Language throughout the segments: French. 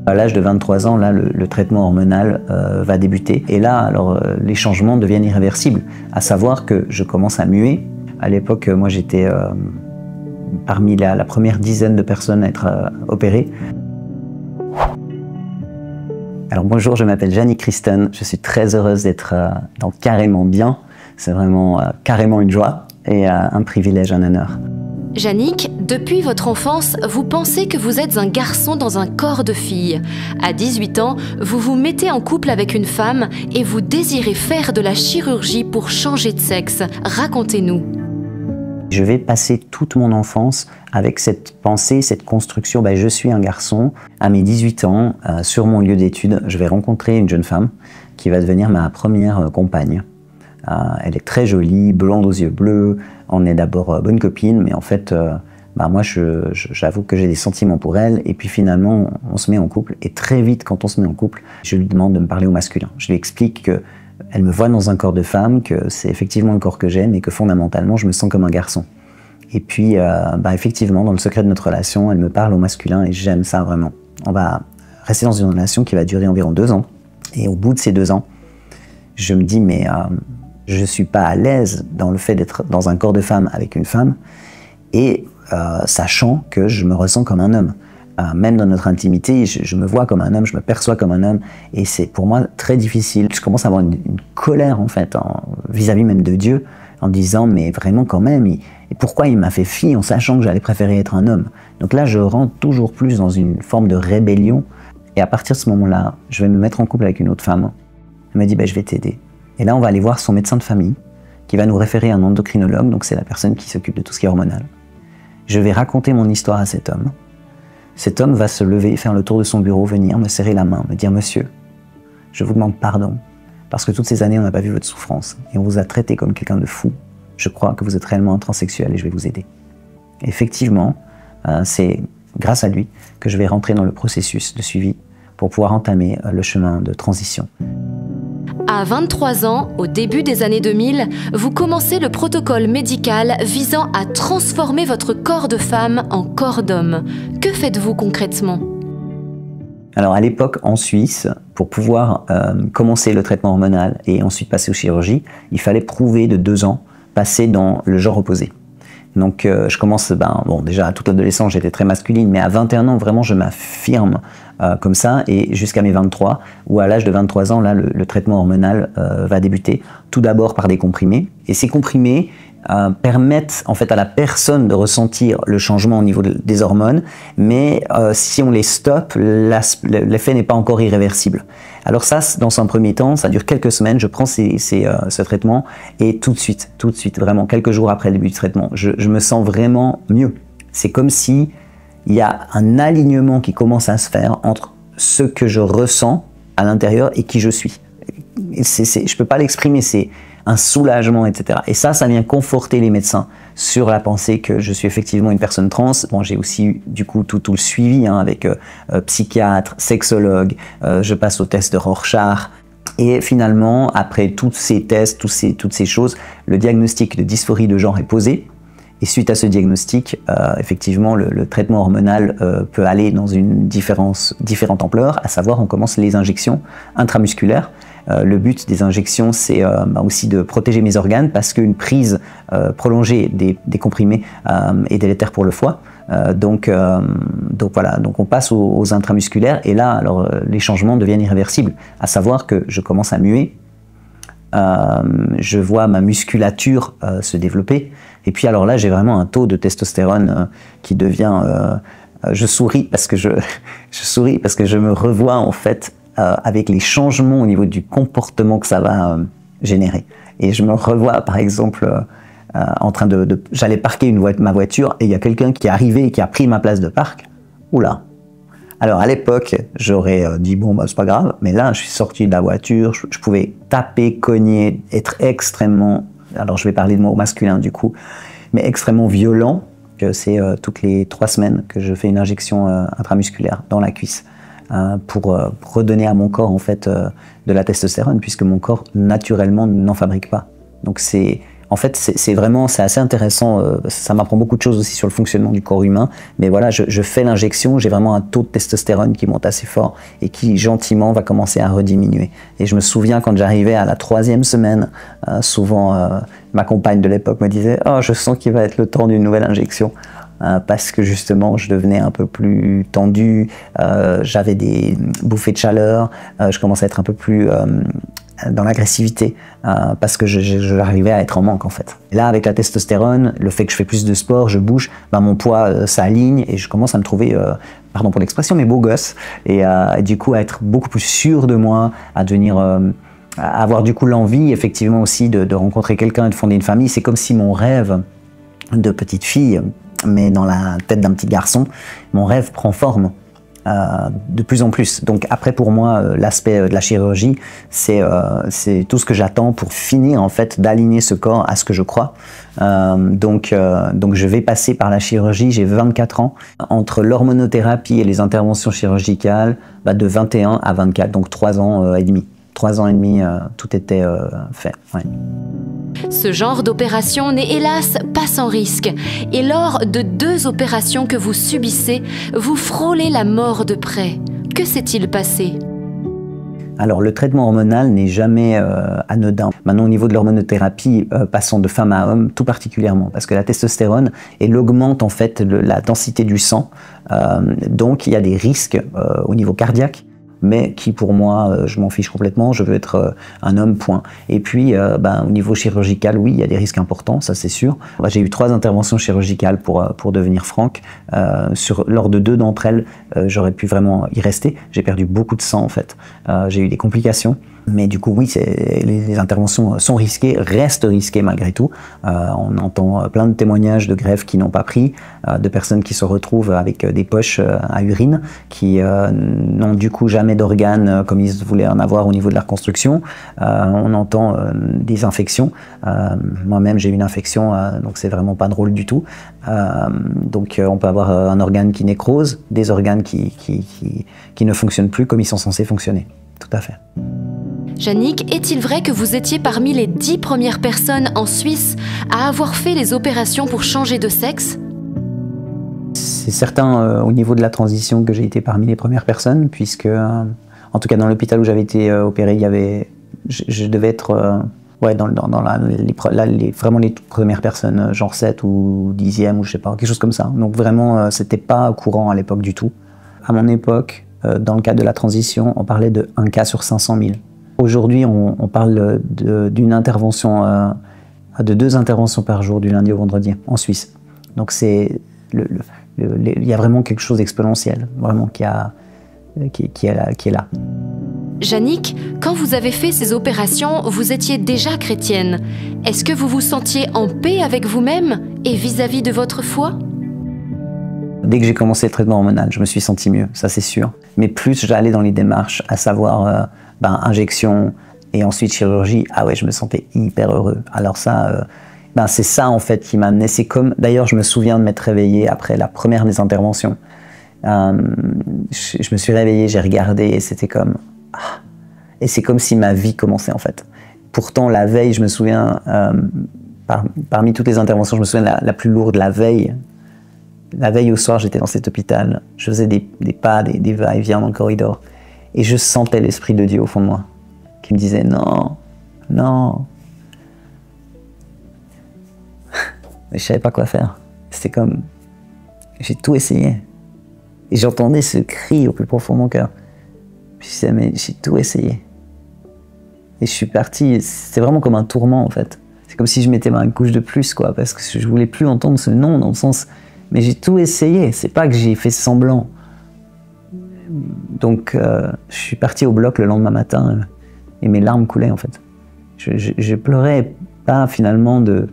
À l'âge de 23 ans, là, le traitement hormonal va débuter. Et là, alors, les changements deviennent irréversibles. À savoir que je commence à muer. À l'époque, moi, j'étais parmi la première dizaine de personnes à être opérées. Alors bonjour, je m'appelle Jannick Christen. Je suis très heureuse d'être dans Carrément Bien. C'est vraiment carrément une joie et un privilège, un honneur. Jannick, depuis votre enfance, vous pensez que vous êtes un garçon dans un corps de fille. À 18 ans, vous vous mettez en couple avec une femme et vous désirez faire de la chirurgie pour changer de sexe. Racontez-nous. Je vais passer toute mon enfance avec cette pensée, cette construction, je suis un garçon. À mes 18 ans, sur mon lieu d'études, je vais rencontrer une jeune femme qui va devenir ma première compagne. Elle est très jolie, blonde aux yeux bleus. On est d'abord bonne copine, mais en fait, moi, j'avoue que j'ai des sentiments pour elle. Et puis finalement, on se met en couple. Et très vite, quand on se met en couple, je lui demande de me parler au masculin. Je lui explique qu'elle me voit dans un corps de femme, que c'est effectivement le corps que j'aime et que fondamentalement, je me sens comme un garçon. Et puis, effectivement, dans le secret de notre relation, elle me parle au masculin et j'aime ça vraiment. On va rester dans une relation qui va durer environ 2 ans. Et au bout de ces 2 ans, je me dis, mais je ne suis pas à l'aise dans le fait d'être dans un corps de femme avec une femme, et sachant que je me ressens comme un homme. Même dans notre intimité, je me vois comme un homme, je me perçois comme un homme, et c'est pour moi très difficile. Je commence à avoir une colère, en fait, vis-à-vis même de Dieu, en disant, mais vraiment quand même, et pourquoi il m'a fait fille en sachant que j'allais préférer être un homme? Donc là, je rentre toujours plus dans une forme de rébellion, et à partir de ce moment-là, je vais me mettre en couple avec une autre femme. Elle me dit, je vais t'aider. Et là, on va aller voir son médecin de famille, qui va nous référer à un endocrinologue, donc c'est la personne qui s'occupe de tout ce qui est hormonal. Je vais raconter mon histoire à cet homme. Cet homme va se lever, faire le tour de son bureau, venir me serrer la main, me dire « Monsieur, je vous demande pardon, parce que toutes ces années, on n'a pas vu votre souffrance, et on vous a traité comme quelqu'un de fou. Je crois que vous êtes réellement un transsexuel et je vais vous aider. » Effectivement, c'est grâce à lui que je vais rentrer dans le processus de suivi pour pouvoir entamer le chemin de transition. À 23 ans, au début des années 2000, vous commencez le protocole médical visant à transformer votre corps de femme en corps d'homme. Que faites-vous concrètement? Alors à l'époque, en Suisse, pour pouvoir commencer le traitement hormonal et ensuite passer aux chirurgies, il fallait prouver de 2 ans passer dans le genre opposé. Donc je commence, déjà à toute l'adolescence j'étais très masculine, mais à 21 ans vraiment je m'affirme comme ça, et jusqu'à mes 23, où à l'âge de 23 ans, là le traitement hormonal va débuter, tout d'abord par des comprimés, et ces comprimés permettent en fait à la personne de ressentir le changement au niveau des hormones, mais si on les stoppe, l'effet n'est pas encore irréversible. Alors ça, dans un premier temps, ça dure quelques semaines, je prends ce traitement, et tout de suite, vraiment, quelques jours après le début du traitement, je me sens vraiment mieux. C'est comme si il y a un alignement qui commence à se faire entre ce que je ressens à l'intérieur et qui je suis. Je ne peux pas l'exprimer, c'est un soulagement, etc. Et ça vient conforter les médecins sur la pensée que je suis effectivement une personne trans. Bon, j'ai aussi du coup tout le suivi avec psychiatre, sexologue, je passe au test de Rorschach. Et finalement, après tous ces tests, toutes ces choses, le diagnostic de dysphorie de genre est posé. Et suite à ce diagnostic, effectivement, le traitement hormonal peut aller dans une différente ampleur, à savoir on commence les injections intramusculaires. Le but des injections, c'est aussi de protéger mes organes, parce qu'une prise prolongée des comprimés est délétère pour le foie. Donc voilà, donc on passe aux intramusculaires, et là, alors, les changements deviennent irréversibles. À savoir que je commence à muer, je vois ma musculature se développer, et puis alors là, j'ai vraiment un taux de testostérone qui devient... je souris parce que je me revois en fait avec les changements au niveau du comportement que ça va générer. Et je me revois par exemple en train j'allais parquer ma voiture, et il y a quelqu'un qui est arrivé et qui a pris ma place de parc. Oula! Alors à l'époque, j'aurais dit bon c'est pas grave, mais là je suis sorti de la voiture, je pouvais taper, cogner, être extrêmement, alors je vais parler de moi au masculin du coup, mais extrêmement violent. C'est toutes les 3 semaines que je fais une injection intramusculaire dans la cuisse pour redonner à mon corps en fait de la testostérone, puisque mon corps naturellement n'en fabrique pas. Donc c'est En fait, c'est assez intéressant. Ça m'apprend beaucoup de choses aussi sur le fonctionnement du corps humain. Mais voilà, je fais l'injection, j'ai vraiment un taux de testostérone qui monte assez fort et qui gentiment va commencer à rediminuer. Et je me souviens quand j'arrivais à la 3e semaine, souvent ma compagne de l'époque me disait « Oh, je sens qu'il va être le temps d'une nouvelle injection ». Parce que justement je devenais un peu plus tendu, j'avais des bouffées de chaleur, je commençais à être un peu plus dans l'agressivité parce que j'arrivais à être en manque en fait. Et là avec la testostérone, le fait que je fais plus de sport, je bouge, ben, mon poids s'aligne et je commence à me trouver, pardon pour l'expression, mais beau gosse et du coup à être beaucoup plus sûr de moi, à devenir... à avoir du coup l'envie effectivement aussi de rencontrer quelqu'un et de fonder une famille. C'est comme si mon rêve de petite fille, mais dans la tête d'un petit garçon, mon rêve prend forme de plus en plus. Donc après pour moi, l'aspect de la chirurgie, c'est tout ce que j'attends pour finir en fait d'aligner ce corps à ce que je crois. Donc je vais passer par la chirurgie, j'ai 24 ans. Entre l'hormonothérapie et les interventions chirurgicales, de 21 à 24, donc 3 ans et demi. 3 ans et demi, tout était fait. Ouais. Ce genre d'opération n'est hélas pas sans risque. Et lors de 2 opérations que vous subissez, vous frôlez la mort de près. Que s'est-il passé ? Alors le traitement hormonal n'est jamais anodin. Maintenant au niveau de l'hormonothérapie, passant de femme à homme, tout particulièrement, parce que la testostérone, elle augmente en fait la densité du sang, donc il y a des risques au niveau cardiaque, mais qui pour moi, je m'en fiche complètement, je veux être un homme, point. Et puis, au niveau chirurgical, oui, il y a des risques importants, ça c'est sûr. J'ai eu 3 interventions chirurgicales pour devenir franc. Lors de 2 d'entre elles, j'aurais pu vraiment y rester. J'ai perdu beaucoup de sang en fait. J'ai eu des complications. Mais du coup, oui, les interventions sont risquées, restent risquées malgré tout. On entend plein de témoignages de greffes qui n'ont pas pris, de personnes qui se retrouvent avec des poches à urine, qui n'ont du coup jamais d'organes comme ils voulaient en avoir au niveau de la reconstruction. On entend des infections. Moi-même, j'ai eu une infection, donc c'est vraiment pas drôle du tout. Donc on peut avoir un organe qui nécrose, des organes qui ne fonctionnent plus comme ils sont censés fonctionner. Tout à fait. Yannick, est-il vrai que vous étiez parmi les 10 premières personnes en Suisse à avoir fait les opérations pour changer de sexe ? C'est certain au niveau de la transition que j'ai été parmi les premières personnes, puisque en tout cas dans l'hôpital où j'avais été opéré, je devais être vraiment les toutes premières personnes, genre 7 ou 10e ou je sais pas, quelque chose comme ça. Donc vraiment, c'était pas courant à l'époque du tout. À mon époque, dans le cadre de la transition, on parlait de 1 cas sur 500 000. Aujourd'hui, on parle d'une intervention, de 2 interventions par jour du lundi au vendredi en Suisse. Donc il y a vraiment quelque chose d'exponentiel, vraiment qui est là. Yannick, quand vous avez fait ces opérations, vous étiez déjà chrétienne. Est-ce que vous vous sentiez en paix avec vous-même et vis-à-vis de votre foi ? Dès que j'ai commencé le traitement hormonal, je me suis senti mieux, ça c'est sûr. Mais plus j'allais dans les démarches, à savoir injection et ensuite chirurgie, ah ouais, je me sentais hyper heureux. Alors ça, c'est ça en fait qui m'a amené. C'est comme, d'ailleurs, je me souviens de m'être réveillé après la première des interventions. Je me suis réveillé, j'ai regardé et c'était comme... et c'est comme si ma vie commençait en fait. Pourtant, la veille, je me souviens, parmi toutes les interventions, je me souviens la plus lourde, la veille. La veille au soir, j'étais dans cet hôpital, je faisais des pas, des va-et-vient dans le corridor, et je sentais l'Esprit de Dieu au fond de moi, qui me disait non, non. Mais je savais pas quoi faire. C'était comme, j'ai tout essayé. Et j'entendais ce cri au plus profond de mon cœur. Puis je disais, mais j'ai tout essayé. Et je suis parti, c'était vraiment comme un tourment en fait. C'est comme si je mettais ma couche de plus, quoi, parce que je voulais plus entendre ce non, dans le sens... Mais j'ai tout essayé, c'est pas que j'ai fait semblant. Donc je suis parti au bloc le lendemain matin et mes larmes coulaient en fait. Je pleurais pas finalement de...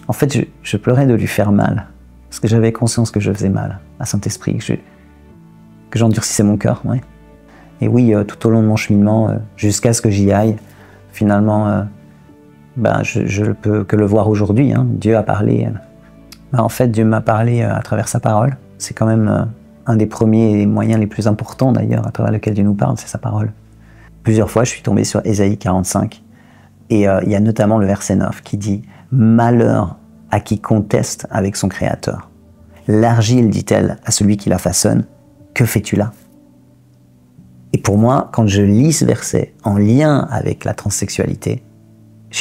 En fait je pleurais de lui faire mal. Parce que j'avais conscience que je faisais mal à Saint-Esprit, que j'endurcissais mon cœur. Ouais. Et oui, tout au long de mon cheminement, jusqu'à ce que j'y aille, finalement, je ne peux que le voir aujourd'hui. Hein. Dieu a parlé... En fait, Dieu m'a parlé à travers sa parole. C'est quand même un des premiers moyens les plus importants d'ailleurs à travers lequel Dieu nous parle, c'est sa parole. Plusieurs fois, je suis tombé sur Ésaïe 45 et il y a notamment le verset 9 qui dit « malheur à qui conteste avec son Créateur. L'argile, dit-elle à celui qui la façonne, que fais-tu là? Et pour moi, quand je lis ce verset en lien avec la transsexualité, je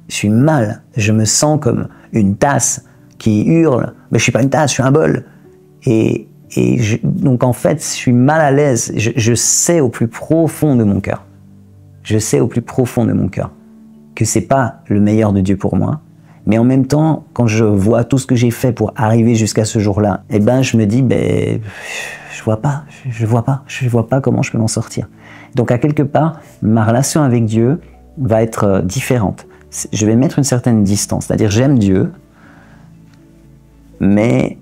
suis mal. Je me sens comme une tasse qui hurle, mais je suis pas une tasse, je suis un bol. Donc en fait, je suis mal à l'aise. Je sais au plus profond de mon cœur, que c'est pas le meilleur de Dieu pour moi. Mais en même temps, quand je vois tout ce que j'ai fait pour arriver jusqu'à ce jour-là, eh ben, je me dis, je vois pas comment je peux m'en sortir. Donc à quelque part, ma relation avec Dieu va être différente. Je vais mettre une certaine distance, c'est-à-dire j'aime Dieu, mais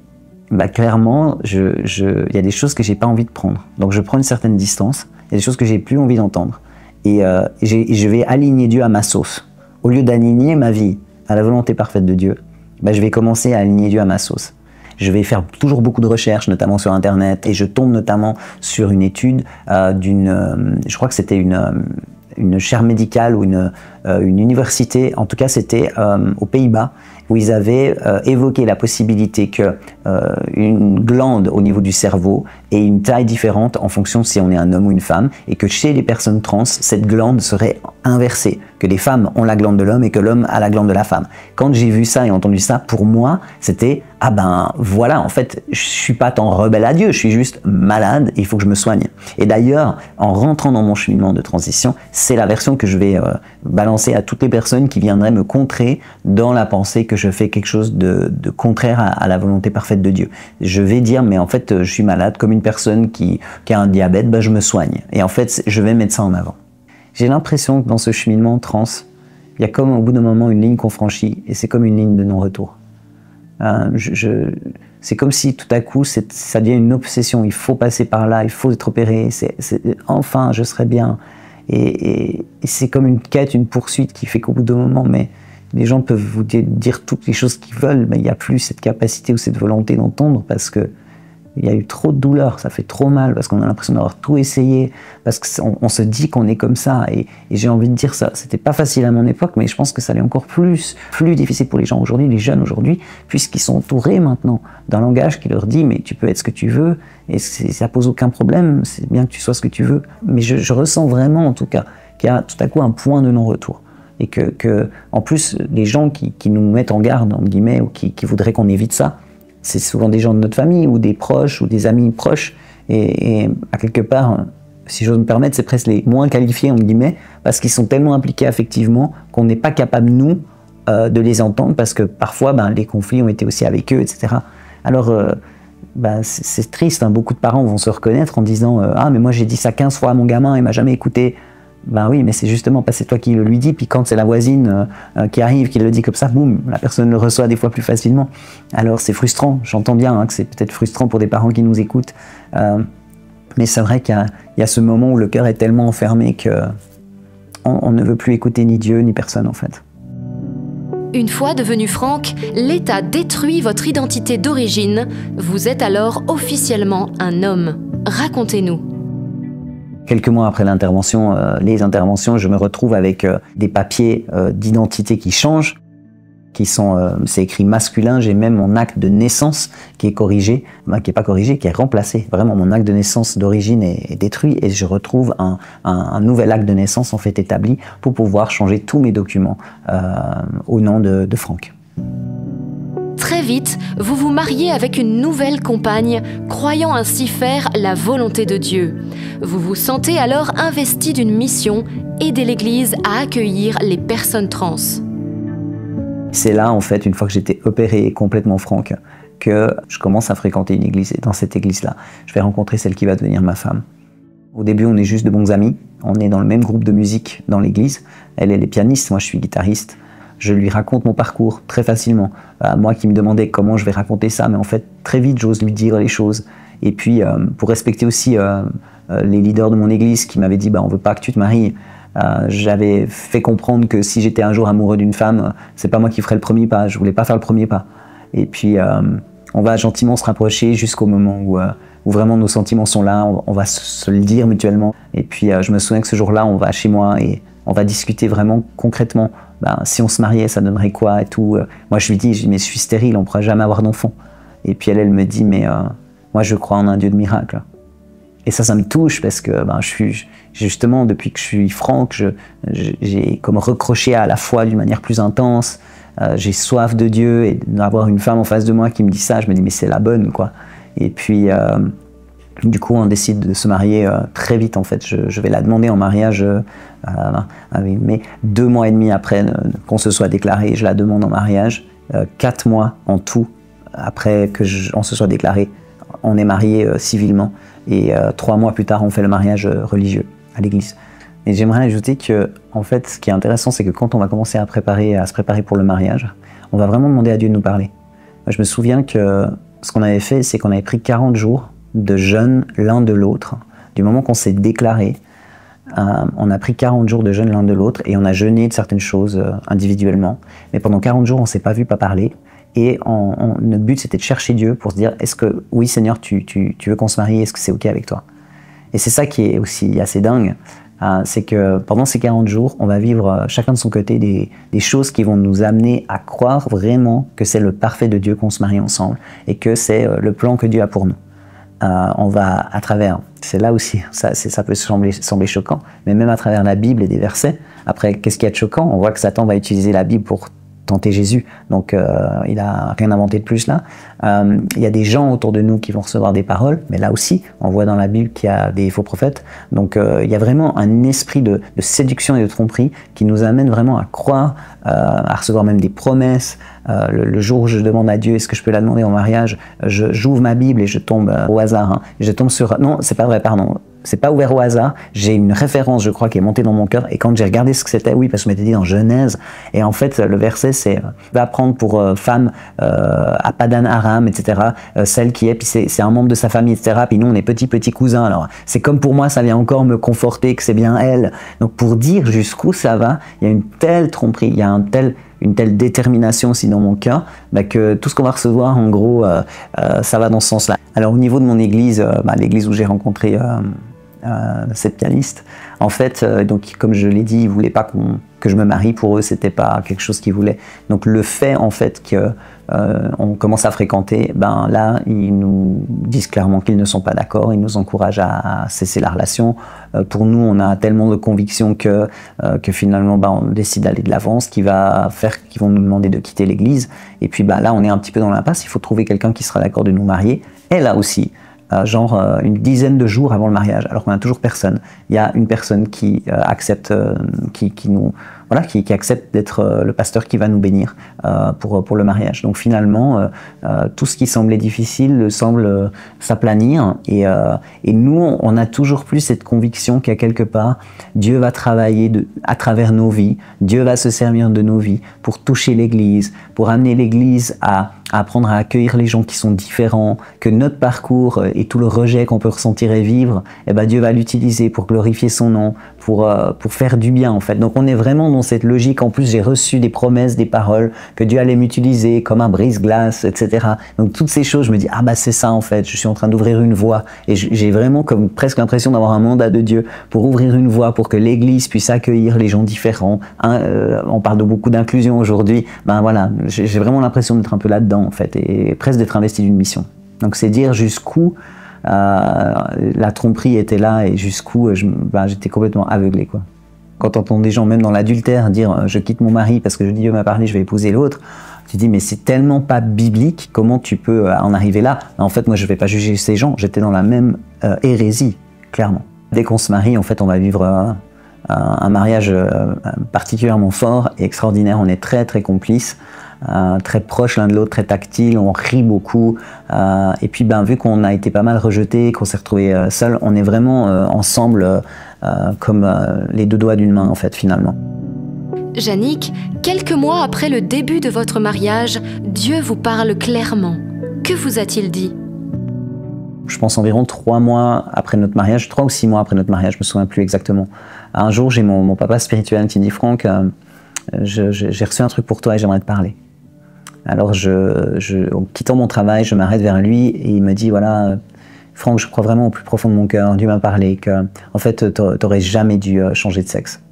clairement, il y a des choses que j'ai pas envie de prendre. Donc je prends une certaine distance, il y a des choses que j'ai plus envie d'entendre. Et je vais aligner Dieu à ma sauce. Au lieu d'aligner ma vie à la volonté parfaite de Dieu, je vais commencer à aligner Dieu à ma sauce. Je vais faire toujours beaucoup de recherches, notamment sur Internet, et je tombe notamment sur une étude je crois que c'était une chaire médicale ou une université, en tout cas c'était aux Pays-Bas, où ils avaient évoqué la possibilité qu'une glande au niveau du cerveau ait une taille différente en fonction si on est un homme ou une femme, et que chez les personnes trans, cette glande serait inversée, que les femmes ont la glande de l'homme et que l'homme a la glande de la femme. Quand j'ai vu ça et entendu ça, pour moi, c'était « Ah ben voilà, en fait, je suis pas tant rebelle à Dieu, je suis juste malade et il faut que je me soigne. » Et d'ailleurs, en rentrant dans mon cheminement de transition, c'est la version que je vais balancer à toutes les personnes qui viendraient me contrer dans la pensée que je fais quelque chose de contraire à la volonté parfaite de Dieu. Je vais dire, mais en fait, je suis malade, comme une personne qui a un diabète, je me soigne. Et en fait, je vais mettre ça en avant. J'ai l'impression que dans ce cheminement trans, il y a comme au bout d'un moment une ligne qu'on franchit, et c'est comme une ligne de non-retour. C'est comme si tout à coup, ça devient une obsession, il faut passer par là, il faut être opéré, enfin, je serai bien. Et c'est comme une quête, une poursuite qui fait qu'au bout d'un moment, mais les gens peuvent vous dire toutes les choses qu'ils veulent, mais il n'y a plus cette capacité ou cette volonté d'entendre parce que il y a eu trop de douleur, ça fait trop mal, parce qu'on a l'impression d'avoir tout essayé, parce qu'on se dit qu'on est comme ça, et j'ai envie de dire ça. C'était pas facile à mon époque, mais je pense que ça l'est encore plus difficile pour les gens aujourd'hui, les jeunes aujourd'hui, puisqu'ils sont entourés maintenant d'un langage qui leur dit « mais tu peux être ce que tu veux, et ça pose aucun problème, c'est bien que tu sois ce que tu veux ». Mais je ressens vraiment, en tout cas, qu'il y a tout à coup un point de non-retour. Et que en plus, les gens qui nous mettent en garde, entre guillemets, ou qui voudraient qu'on évite ça, c'est souvent des gens de notre famille, ou des proches, ou des amis proches, et à quelque part, si j'ose me permettre, c'est presque les moins qualifiés, entre guillemets, parce qu'ils sont tellement impliqués affectivement qu'on n'est pas capable, nous, de les entendre, parce que parfois, les conflits ont été aussi avec eux, etc. Alors, c'est triste, hein, beaucoup de parents vont se reconnaître en disant « Ah, mais moi j'ai dit ça 15 fois à mon gamin, il m'a jamais écouté ». Ben oui, mais c'est justement parce que c'est toi qui le lui dis, puis quand c'est la voisine qui arrive, qui le dit comme ça, boum, la personne le reçoit des fois plus facilement. Alors c'est frustrant, j'entends bien que c'est peut-être frustrant pour des parents qui nous écoutent, mais c'est vrai qu'il y a ce moment où le cœur est tellement enfermé qu'on ne veut plus écouter ni Dieu ni personne en fait. Une fois devenu Franck, l'État détruit votre identité d'origine. Vous êtes alors officiellement un homme. Racontez-nous. Quelques mois après les interventions, je me retrouve avec des papiers d'identité qui changent, c'est écrit masculin, j'ai même mon acte de naissance qui est corrigé, qui est pas corrigé, qui est remplacé. Vraiment, mon acte de naissance d'origine est détruit et je retrouve un nouvel acte de naissance en fait établi pour pouvoir changer tous mes documents au nom de Franck. Très vite, vous vous mariez avec une nouvelle compagne, croyant ainsi faire la volonté de Dieu. Vous vous sentez alors investi d'une mission, aider l'Église à accueillir les personnes trans. C'est là, en fait, une fois que j'étais opéré complètement Franck, que je commence à fréquenter une église. Et dans cette église-là, je vais rencontrer celle qui va devenir ma femme. Au début, on est juste de bons amis. On est dans le même groupe de musique dans l'église. Elle est pianiste, moi je suis guitariste. Je lui raconte mon parcours très facilement. Moi qui me demandais comment je vais raconter ça, mais en fait, très vite, j'ose lui dire les choses. Et puis, pour respecter aussi les leaders de mon église qui m'avaient dit on ne veut pas que tu te maries, j'avais fait comprendre que si j'étais un jour amoureux d'une femme, c'est pas moi qui ferais le premier pas, je voulais pas faire le premier pas. Et puis, on va gentiment se rapprocher jusqu'au moment où vraiment nos sentiments sont là, on va se le dire mutuellement. Et puis, je me souviens que ce jour-là, on va chez moi et on va discuter vraiment concrètement. Ben, si on se mariait, ça donnerait quoi et tout. Moi, je lui dis, mais je suis stérile, on ne pourra jamais avoir d'enfant. Et puis elle me dit, mais moi, je crois en un Dieu de miracle. Et ça me touche parce que ben, justement, depuis que je suis franc, j'ai comme recroché à la foi d'une manière plus intense. J'ai soif de Dieu et d'avoir une femme en face de moi qui me dit ça, je me dis, mais c'est la bonne, quoi. Et puis, du coup, on décide de se marier très vite, en fait. Je vais la demander en mariage, mais 2 mois et demi après qu'on se soit déclaré, je la demande en mariage. 4 mois en tout après qu'on se soit déclaré, on est mariés civilement. Et 3 mois plus tard, on fait le mariage religieux à l'église. Et j'aimerais ajouter que, en fait, ce qui est intéressant, c'est que quand on va commencer à se préparer pour le mariage, on va vraiment demander à Dieu de nous parler. Moi, je me souviens que ce qu'on avait fait, c'est qu'on avait pris 40 jours de jeûne l'un de l'autre. Du moment qu'on s'est déclaré, on a pris 40 jours de jeûne l'un de l'autre et on a jeûné de certaines choses individuellement. Mais pendant 40 jours, on ne s'est pas vu, pas parler. Et notre but, c'était de chercher Dieu pour se dire, est-ce que, oui Seigneur, tu veux qu'on se marie, est-ce que c'est OK avec toi? Et c'est ça qui est aussi assez dingue, c'est que pendant ces 40 jours, on va vivre chacun de son côté des choses qui vont nous amener à croire vraiment que c'est le parfait de Dieu qu'on se marie ensemble et que c'est le plan que Dieu a pour nous. On va à travers, c'est là aussi, ça peut sembler choquant, mais même à travers la Bible et des versets, après, qu'est-ce qu'il y a de choquant? On voit que Satan va utiliser la Bible pour tenter Jésus, donc il n'a rien inventé de plus là. Il y a des gens autour de nous qui vont recevoir des paroles, mais là aussi, on voit dans la Bible qu'il y a des faux prophètes, donc il y a vraiment un esprit de séduction et de tromperie qui nous amène vraiment à croire, à recevoir même des promesses. Le jour où je demande à Dieu, est-ce que je peux la demander en mariage, j'ouvre ma Bible et je tombe au hasard, hein. Je tombe sur... Non, c'est pas vrai, pardon. C'est pas ouvert au hasard, j'ai une référence, je crois, qui est montée dans mon cœur, et quand j'ai regardé ce que c'était, oui, parce que je m'étais dit dans Genèse, et en fait, le verset, c'est « va prendre pour femme à Padan Aram, etc., celle qui est, puis c'est un membre de sa famille, etc., puis nous, on est petit cousin, alors c'est comme pour moi, ça vient encore me conforter que c'est bien elle. » Donc pour dire jusqu'où ça va, il y a une telle tromperie, il y a une telle détermination aussi dans mon cœur, que tout ce qu'on va recevoir, en gros, ça va dans ce sens-là. Alors au niveau de mon église, l'église où j'ai rencontré cette pianiste, en fait, donc comme je l'ai dit, ils voulaient pas que je me marie. Pour eux, c'était pas quelque chose qu'ils voulaient. Donc le fait en fait que on commence à fréquenter, là ils nous disent clairement qu'ils ne sont pas d'accord. Ils nous encouragent à cesser la relation. Pour nous, on a tellement de conviction que finalement, on décide d'aller de l'avant, ce qui va faire qu'ils vont nous demander de quitter l'église. Et puis là, on est un petit peu dans l'impasse. Il faut trouver quelqu'un qui sera d'accord de nous marier. Et là aussi, genre une dizaine de jours avant le mariage, alors qu'on n'a toujours personne. Il y a une personne qui accepte, qui accepte d'être le pasteur qui va nous bénir pour le mariage. Donc finalement, tout ce qui semblait difficile semble s'aplanir. Et nous, on a toujours plus cette conviction qu'à quelque part, Dieu va travailler à travers nos vies. Dieu va se servir de nos vies pour toucher l'Église, pour amener l'Église à apprendre à accueillir les gens qui sont différents, que notre parcours et tout le rejet qu'on peut ressentir et vivre, Dieu va l'utiliser pour glorifier son nom, pour faire du bien en fait. Donc on est vraiment dans cette logique. En plus, j'ai reçu des promesses, des paroles, que Dieu allait m'utiliser comme un brise-glace, etc. Donc toutes ces choses, je me dis, c'est ça en fait, je suis en train d'ouvrir une voie. Et j'ai vraiment comme presque l'impression d'avoir un mandat de Dieu pour ouvrir une voie, pour que l'Église puisse accueillir les gens différents. On parle de beaucoup d'inclusion aujourd'hui. J'ai vraiment l'impression d'être un peu là-dedans en fait, et presque d'être investi d'une mission. Donc c'est dire jusqu'où la tromperie était là et jusqu'où j'étais complètement aveuglé, quoi. Quand on entend des gens, même dans l'adultère, dire je quitte mon mari parce que Dieu m'a parlé, je vais épouser l'autre, tu dis mais c'est tellement pas biblique, comment tu peux en arriver là? En fait, moi je vais pas juger ces gens, j'étais dans la même hérésie, clairement. Dès qu'on se marie, en fait, on va vivre un mariage particulièrement fort et extraordinaire. On est très très complices, très proches l'un de l'autre, très tactiles, on rit beaucoup. Et puis vu qu'on a été pas mal rejetés, qu'on s'est retrouvés seuls, on est vraiment ensemble comme les deux doigts d'une main en fait finalement. Yannick, quelques mois après le début de votre mariage, Dieu vous parle clairement. Que vous a-t-il dit? Je pense environ 3 mois après notre mariage, 3 ou 6 mois après notre mariage, je me souviens plus exactement. Un jour, j'ai mon papa spirituel qui me dit « Franck, j'ai reçu un truc pour toi et j'aimerais te parler ». Alors, en quittant mon travail, je m'arrête vers lui et il me dit « Voilà, Franck, je crois vraiment au plus profond de mon cœur, Dieu m'a parlé, que en fait, t'aurais jamais dû changer de sexe. »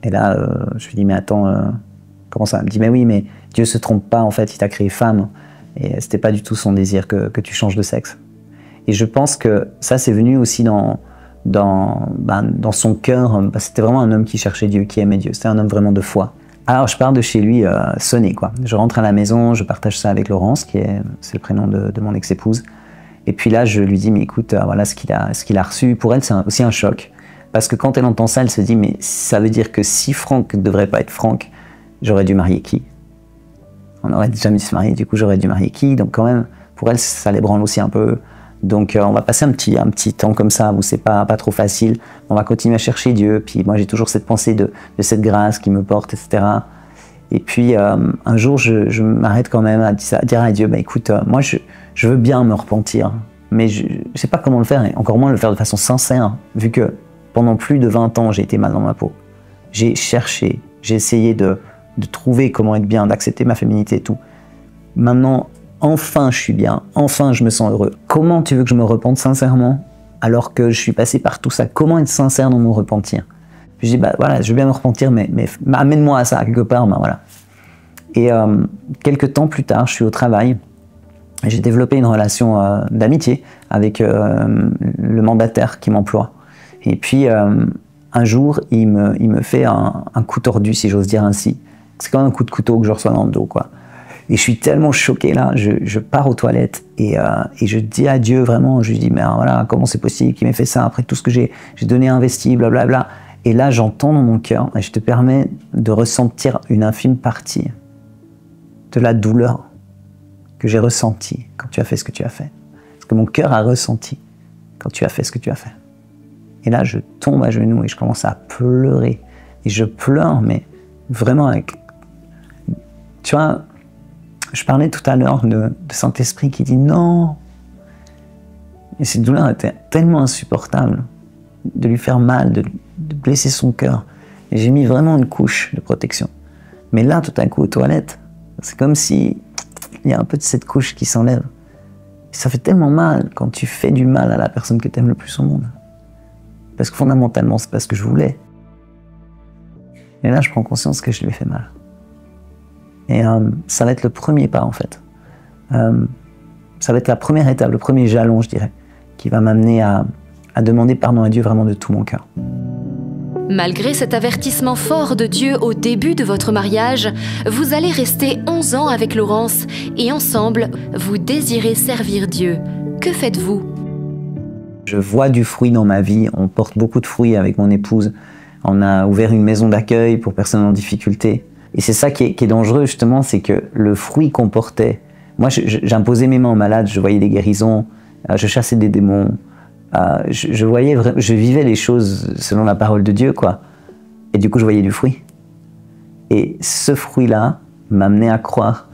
Et là, je lui dis, mais attends, comment ça? Elle me dit, mais oui, mais Dieu se trompe pas, en fait, il t'a créé femme. Et c'était pas du tout son désir que tu changes de sexe. Et je pense que ça, c'est venu aussi dans son cœur. C'était vraiment un homme qui cherchait Dieu, qui aimait Dieu. C'était un homme vraiment de foi. Alors, je pars de chez lui sonné, quoi. Je rentre à la maison, je partage ça avec Laurence, c'est le prénom de mon ex-épouse. Et puis là, je lui dis, mais écoute, voilà ce qu'il a reçu. Pour elle, c'est aussi un choc. Parce que quand elle entend ça, elle se dit, mais ça veut dire que si Franck ne devrait pas être Franck, j'aurais dû marier qui? On n'aurait jamais dû se marier, du coup, j'aurais dû marier qui? Donc quand même, pour elle, ça l'ébranle aussi un peu. Donc on va passer un petit temps comme ça, où c'est pas trop facile. On va continuer à chercher Dieu. Puis moi, j'ai toujours cette pensée de cette grâce qui me porte, etc. Et puis un jour, je m'arrête quand même à dire à Dieu, bah, écoute, moi, je veux bien me repentir, mais je ne sais pas comment le faire, et encore moins le faire de façon sincère, vu que pendant plus de 20 ans, j'ai été mal dans ma peau. J'ai cherché, j'ai essayé de trouver comment être bien, d'accepter ma féminité et tout. Maintenant, enfin, je suis bien, enfin, je me sens heureux. Comment tu veux que je me repente sincèrement, alors que je suis passé par tout ça? Comment être sincère dans mon repentir? Puis je dis, bah voilà, je veux bien me repentir, mais amène-moi à ça, quelque part, bah voilà. Et quelques temps plus tard, je suis au travail, j'ai développé une relation d'amitié avec le mandataire qui m'emploie. Et puis, un jour, il me fait un coup tordu, si j'ose dire ainsi. C'est comme un coup de couteau que je reçois dans le dos, quoi. Et je suis tellement choqué là, je pars aux toilettes et je dis à Dieu vraiment, je lui dis, mais voilà, comment c'est possible qu'il m'ait fait ça après tout ce que j'ai donné, investi, blablabla. Et là, j'entends dans mon cœur, et je te permets de ressentir une infime partie de la douleur que j'ai ressentie quand tu as fait ce que tu as fait. Ce que mon cœur a ressenti quand tu as fait ce que tu as fait. Et là, je tombe à genoux et je commence à pleurer. Et je pleure, mais vraiment avec... Tu vois, je parlais tout à l'heure de Saint-Esprit qui dit non. Et cette douleur était tellement insupportable de lui faire mal, de blesser son cœur. Et j'ai mis vraiment une couche de protection. Mais là, tout à coup, aux toilettes, c'est comme si il y a un peu de cette couche qui s'enlève. Et ça fait tellement mal quand tu fais du mal à la personne que tu aimes le plus au monde. Parce que fondamentalement, c'est pas ce que je voulais. Et là, je prends conscience que je lui ai fait mal. Et ça va être le premier pas, en fait. Ça va être la première étape, le premier jalon, je dirais, qui va m'amener à demander pardon à Dieu vraiment de tout mon cœur. Malgré cet avertissement fort de Dieu au début de votre mariage, vous allez rester 11 ans avec Laurence et ensemble, vous désirez servir Dieu. Que faites-vous? Je vois du fruit dans ma vie, on porte beaucoup de fruits avec mon épouse. On a ouvert une maison d'accueil pour personnes en difficulté. Et c'est ça qui est dangereux justement, c'est que le fruit qu'on portait, moi j'imposais mes mains aux malades, je voyais des guérisons, je chassais des démons, je vivais les choses selon la parole de Dieu, quoi. Et du coup je voyais du fruit. Et ce fruit-là m'amenait à croire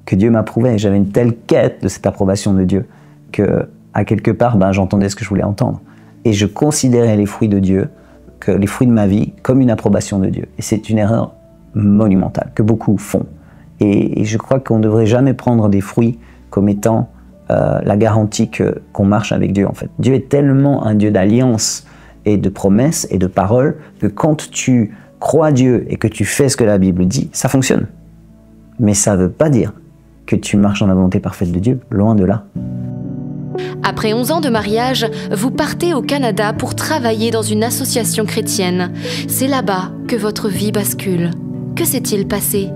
que Dieu m'approuvait. J'avais une telle quête de cette approbation de Dieu que à quelque part j'entendais ce que je voulais entendre. Et je considérais les fruits de Dieu, que les fruits de ma vie, comme une approbation de Dieu. Et c'est une erreur monumentale que beaucoup font. Et je crois qu'on ne devrait jamais prendre des fruits comme étant la garantie qu'on marche avec Dieu, en fait. Dieu est tellement un Dieu d'alliance et de promesses et de paroles que quand tu crois Dieu et que tu fais ce que la Bible dit, ça fonctionne. Mais ça ne veut pas dire que tu marches dans la volonté parfaite de Dieu, loin de là. Après 11 ans de mariage, vous partez au Canada pour travailler dans une association chrétienne. C'est là-bas que votre vie bascule. Que s'est-il passé?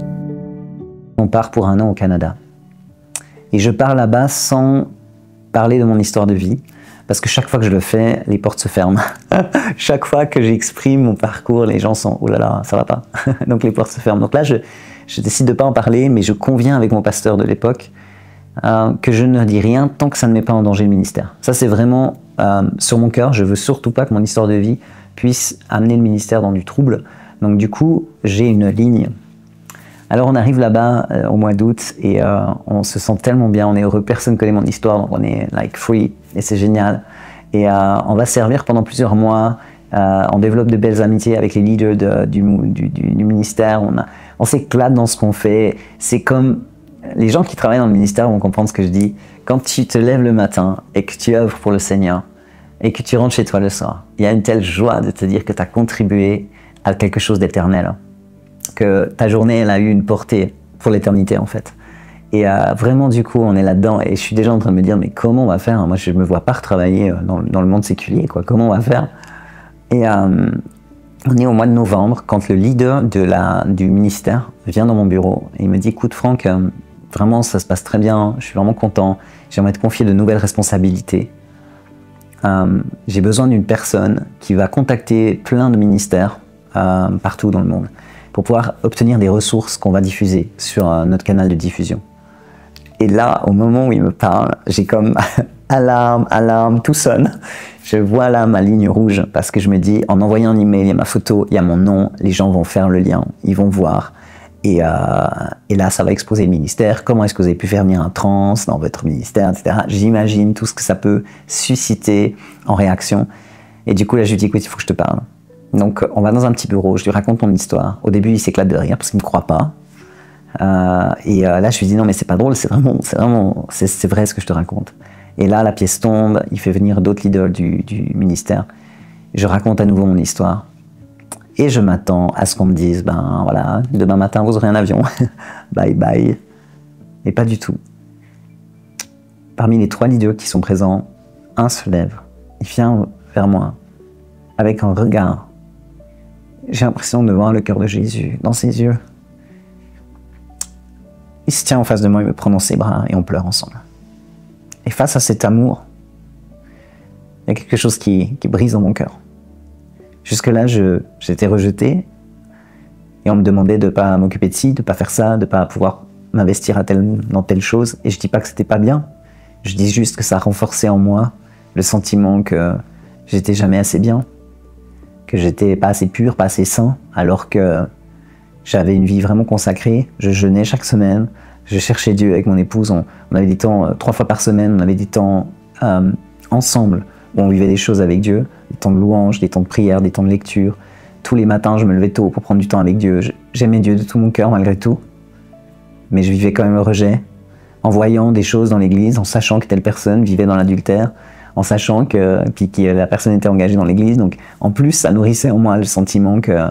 On part pour 1 an au Canada. Et je pars là-bas sans parler de mon histoire de vie, parce que chaque fois que je le fais, les portes se ferment. Chaque fois que j'exprime mon parcours, les gens sont « Oh là là, ça va pas ». Donc les portes se ferment. Donc là, je décide de ne pas en parler, mais je conviens avec mon pasteur de l'époque que je ne dis rien tant que ça ne met pas en danger le ministère. Ça, c'est vraiment sur mon cœur. Je veux surtout pas que mon histoire de vie puisse amener le ministère dans du trouble. Donc du coup, j'ai une ligne. Alors on arrive là-bas au mois d'août et on se sent tellement bien, on est heureux, personne ne connaît mon histoire, donc on est like free et c'est génial. Et on va servir pendant plusieurs mois, on développe de belles amitiés avec les leaders du ministère, on s'éclate dans ce qu'on fait. C'est comme les gens qui travaillent dans le ministère vont comprendre ce que je dis. Quand tu te lèves le matin et que tu œuvres pour le Seigneur et que tu rentres chez toi le soir, il y a une telle joie de te dire que tu as contribué a quelque chose d'éternel, que ta journée, elle a eu une portée pour l'éternité, en fait. Et vraiment, du coup, on est là-dedans, et je suis déjà en train de me dire, mais comment on va faire? Moi, je ne me vois pas retravailler dans le monde séculier, quoi. Comment on va faire? Et on est au mois de novembre, quand le leader du ministère vient dans mon bureau, et il me dit, écoute Franck, vraiment, ça se passe très bien, je suis vraiment content, j'aimerais te confier de nouvelles responsabilités. J'ai besoin d'une personne qui va contacter plein de ministères partout dans le monde pour pouvoir obtenir des ressources qu'on va diffuser sur notre canal de diffusion. Et là, au moment où il me parle, j'ai comme alarme, tout sonne. Je vois là ma ligne rouge parce que je me dis, en envoyant un email, il y a ma photo, il y a mon nom, les gens vont faire le lien, ils vont voir. Et là, ça va exposer le ministère. Comment est-ce que vous avez pu faire venir un trans dans votre ministère, etc. J'imagine tout ce que ça peut susciter en réaction. Et du coup, là, je lui dis, écoute, il faut que je te parle. Donc, on va dans un petit bureau, je lui raconte mon histoire. Au début, il s'éclate de rire parce qu'il ne me croit pas. Là, je lui dis, non, mais c'est pas drôle, c'est vrai ce que je te raconte. Et là, la pièce tombe, il fait venir d'autres leaders du ministère. Je raconte à nouveau mon histoire. Et je m'attends à ce qu'on me dise, ben voilà, demain matin vous aurez un avion, bye bye. Et pas du tout. Parmi les 3 leaders qui sont présents, un se lève, il vient vers moi, avec un regard. J'ai l'impression de voir le cœur de Jésus dans ses yeux. Il se tient en face de moi, il me prend dans ses bras et on pleure ensemble. Et face à cet amour, il y a quelque chose qui brise dans mon cœur. Jusque-là, j'étais rejeté et on me demandait de ne pas m'occuper de ci, de ne pas faire ça, de ne pas pouvoir m'investir dans telle chose. Et je ne dis pas que c'était pas bien. Je dis juste que ça renforçait en moi le sentiment que j'étais jamais assez bien, que j'étais pas assez pur, pas assez saint, alors que j'avais une vie vraiment consacrée. Je jeûnais chaque semaine, je cherchais Dieu avec mon épouse. On avait des temps 3 fois par semaine, on avait des temps ensemble où on vivait des choses avec Dieu. Des temps de louange, des temps de prière, des temps de lecture. Tous les matins, je me levais tôt pour prendre du temps avec Dieu. J'aimais Dieu de tout mon cœur malgré tout. Mais je vivais quand même le rejet, en voyant des choses dans l'église, en sachant que telle personne vivait dans l'adultère, en sachant que la personne était engagée dans l'église. Donc en plus, ça nourrissait en moi le sentiment que,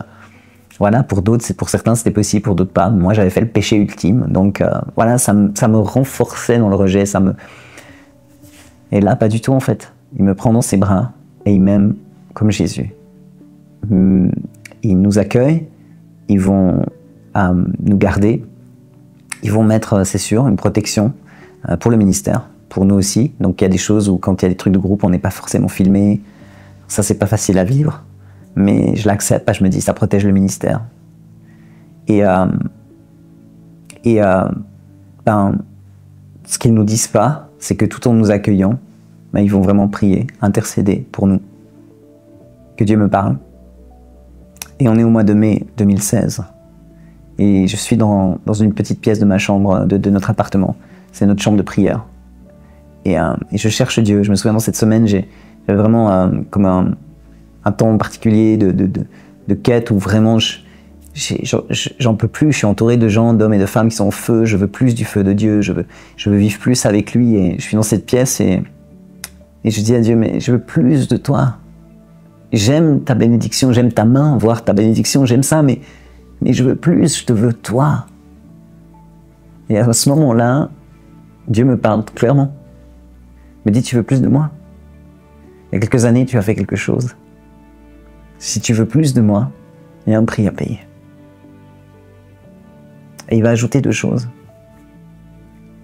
voilà, pour certains c'était possible, pour d'autres pas. Moi, j'avais fait le péché ultime. Donc voilà, ça me renforçait dans le rejet. Et là, pas du tout en fait. Il me prend dans ses bras. Et ils m'aiment comme Jésus. Ils nous accueillent, ils vont nous garder, ils vont mettre, c'est sûr, une protection pour le ministère, pour nous aussi. Donc il y a des choses où quand il y a des trucs de groupe, on n'est pas forcément filmé. Ça, c'est pas facile à vivre, mais je l'accepte, je me dis, ça protège le ministère. Et ce qu'ils nous disent pas, c'est que tout en nous accueillant, ils vont vraiment prier, intercéder pour nous. Que Dieu me parle. Et on est au mois de mai 2016. Et je suis dans une petite pièce de ma chambre, de notre appartement. C'est notre chambre de prière. Et je cherche Dieu. Je me souviens dans cette semaine, j'avais vraiment comme un temps particulier de quête où vraiment j'en peux plus. Je suis entouré de gens, d'hommes et de femmes qui sont au feu. Je veux plus du feu de Dieu. Je veux vivre plus avec lui. Et je suis dans cette pièce et je dis à Dieu, mais je veux plus de toi. J'aime ta bénédiction, j'aime ta main, voir ta bénédiction, j'aime ça, mais je veux plus, je te veux toi. Et à ce moment-là, Dieu me parle clairement. Il me dit, tu veux plus de moi? Il y a quelques années, tu as fait quelque chose. Si tu veux plus de moi, il y a un prix à payer. Et il va ajouter 2 choses.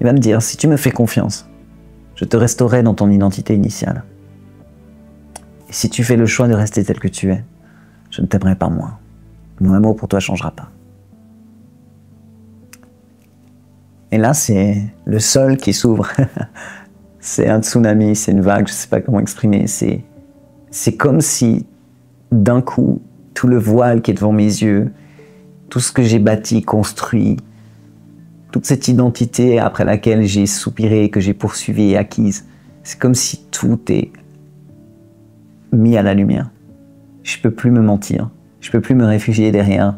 Il va me dire, si tu me fais confiance, je te restaurerai dans ton identité initiale. Et si tu fais le choix de rester tel que tu es, je ne t'aimerai pas moins. Mon amour pour toi ne changera pas. Et là, c'est le sol qui s'ouvre. C'est un tsunami, c'est une vague, je ne sais pas comment exprimer. C'est comme si, d'un coup, tout le voile qui est devant mes yeux, tout ce que j'ai bâti, construit, toute cette identité après laquelle j'ai soupiré, que j'ai poursuivi et acquise, c'est comme si tout est mis à la lumière. Je ne peux plus me mentir. Je ne peux plus me réfugier derrière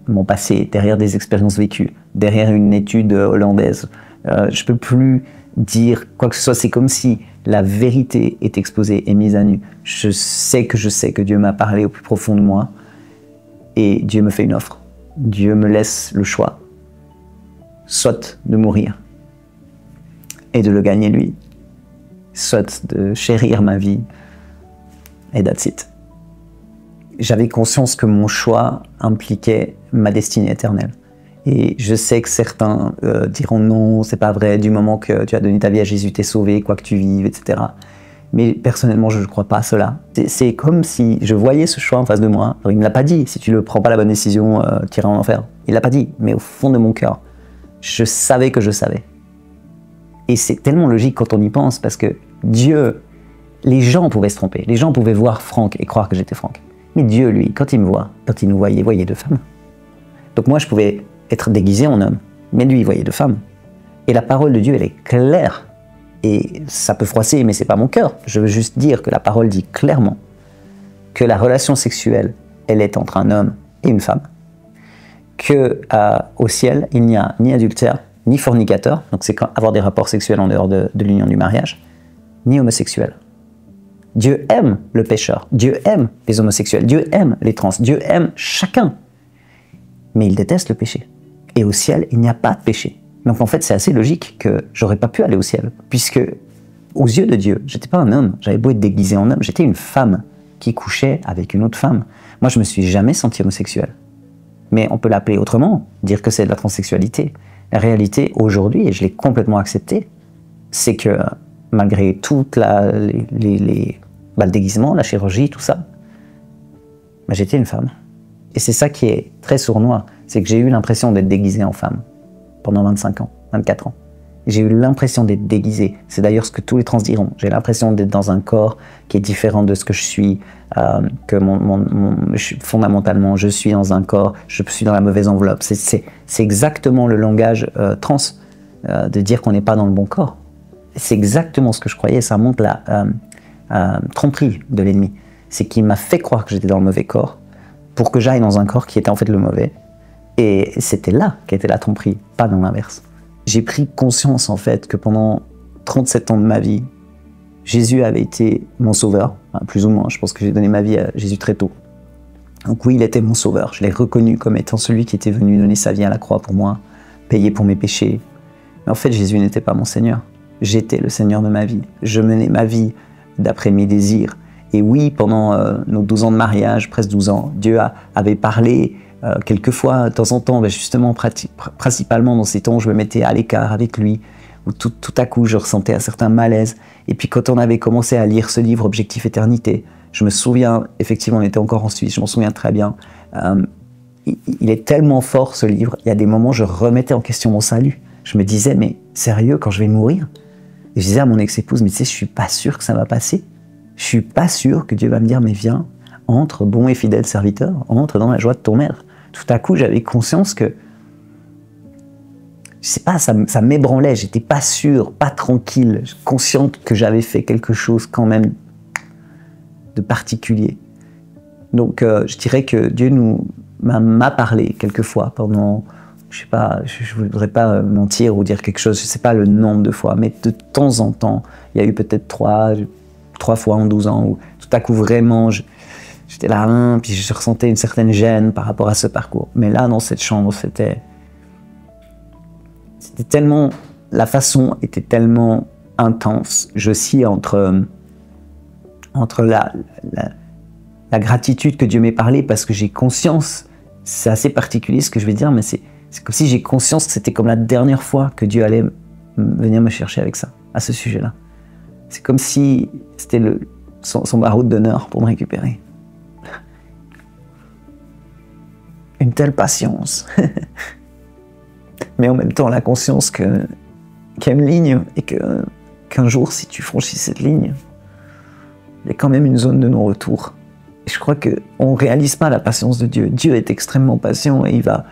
mon passé, derrière des expériences vécues, derrière une étude hollandaise. Je ne peux plus dire quoi que ce soit. C'est comme si la vérité est exposée et mise à nu. Je sais que Dieu m'a parlé au plus profond de moi Et Dieu me fait une offre. Dieu me laisse le choix, soit de mourir et de le gagner lui, soit de chérir ma vie et that's it. J'avais conscience que mon choix impliquait ma destinée éternelle. Et je sais que certains diront non, c'est pas vrai, du moment que tu as donné ta vie à Jésus, t'es sauvé, quoi que tu vives, etc. Mais personnellement, je ne crois pas à cela. C'est comme si je voyais ce choix en face de moi. Alors, il ne me l'a pas dit, si tu ne prends pas la bonne décision, tu iras en enfer. Il ne l'a pas dit, mais au fond de mon cœur, je savais que je savais. Et c'est tellement logique quand on y pense, parce que Dieu, les gens pouvaient se tromper. Les gens pouvaient voir Franck et croire que j'étais Franck. Mais Dieu, lui, quand il me voit, quand il nous voyait, il voyait deux femmes. Donc moi, je pouvais être déguisé en homme, mais lui, il voyait deux femmes. Et la parole de Dieu, elle est claire. Et ça peut froisser, mais c'est pas mon cœur. Je veux juste dire que la parole dit clairement que la relation sexuelle, elle est entre un homme et une femme. Que au ciel, il n'y a ni adultère, ni fornicateur, donc c'est avoir des rapports sexuels en dehors de l'union du mariage, ni homosexuel. Dieu aime le pécheur, Dieu aime les homosexuels, Dieu aime les trans, Dieu aime chacun. Mais il déteste le péché. Et au ciel, il n'y a pas de péché. Donc en fait, c'est assez logique que j'aurais pas pu aller au ciel, puisque aux yeux de Dieu, j'étais pas un homme, j'avais beau être déguisé en homme, j'étais une femme qui couchait avec une autre femme. Moi, je me suis jamais senti homosexuel. Mais on peut l'appeler autrement, dire que c'est de la transsexualité. La réalité, aujourd'hui, et je l'ai complètement accepté, c'est que malgré tout le déguisement, la chirurgie, tout ça, j'étais une femme. Et c'est ça qui est très sournois, c'est que j'ai eu l'impression d'être déguisé en femme pendant 25 ans, 24 ans. J'ai eu l'impression d'être déguisé. C'est d'ailleurs ce que tous les trans diront. J'ai l'impression d'être dans un corps qui est différent de ce que je suis, que fondamentalement, je suis dans un corps, je suis dans la mauvaise enveloppe. C'est exactement le langage trans, de dire qu'on n'est pas dans le bon corps. C'est exactement ce que je croyais. Ça montre la tromperie de l'ennemi. C'est qu'il m'a fait croire que j'étais dans le mauvais corps pour que j'aille dans un corps qui était en fait le mauvais. Et c'était là qu'était la tromperie, pas dans l'inverse. J'ai pris conscience en fait que pendant 37 ans de ma vie, Jésus avait été mon sauveur, enfin, plus ou moins. Je pense que j'ai donné ma vie à Jésus très tôt. Donc oui, il était mon sauveur. Je l'ai reconnu comme étant celui qui était venu donner sa vie à la croix pour moi, payer pour mes péchés. Mais en fait, Jésus n'était pas mon Seigneur. J'étais le Seigneur de ma vie. Je menais ma vie d'après mes désirs. Et oui, pendant nos 12 ans de mariage, presque 12 ans, Dieu avait parlé quelquefois, de temps en temps, justement, principalement dans ces temps où je me mettais à l'écart avec lui, où tout à coup je ressentais un certain malaise. Et puis quand on avait commencé à lire ce livre Objectif Éternité, je me souviens, effectivement on était encore en Suisse, je m'en souviens très bien, il est tellement fort ce livre, il y a des moments où je remettais en question mon salut. Je me disais, mais sérieux, quand je vais mourir? Et je disais à mon ex-épouse, mais tu sais, je suis pas sûr que ça va passer. Je suis pas sûr que Dieu va me dire, mais viens, entre, bon et fidèle serviteur, entre dans la joie de ton maître. Tout à coup, j'avais conscience que, je sais pas, ça m'ébranlait, j'étais pas sûr, pas tranquille, consciente que j'avais fait quelque chose quand même de particulier. Donc, je dirais que Dieu m'a parlé quelquefois pendant, je sais pas, je voudrais pas mentir ou dire quelque chose, je sais pas le nombre de fois, mais de temps en temps, il y a eu peut-être trois fois en 12 ans où tout à coup vraiment, j'étais là, puis je ressentais une certaine gêne par rapport à ce parcours. Mais là, dans cette chambre, c'était tellement, la façon était tellement intense. Je oscille entre la gratitude que Dieu m'ait parlé, parce que j'ai conscience, c'est assez particulier ce que je vais dire, mais c'est comme si j'ai conscience que c'était comme la dernière fois que Dieu allait venir me chercher avec ça, à ce sujet-là. C'est comme si c'était son baroud d'honneur pour me récupérer. Une telle patience. Mais en même temps, la conscience qu'il y a une ligne et qu'un jour, si tu franchis cette ligne, il y a quand même une zone de non-retour. Et je crois qu'on ne réalise pas la patience de Dieu. Dieu est extrêmement patient et il va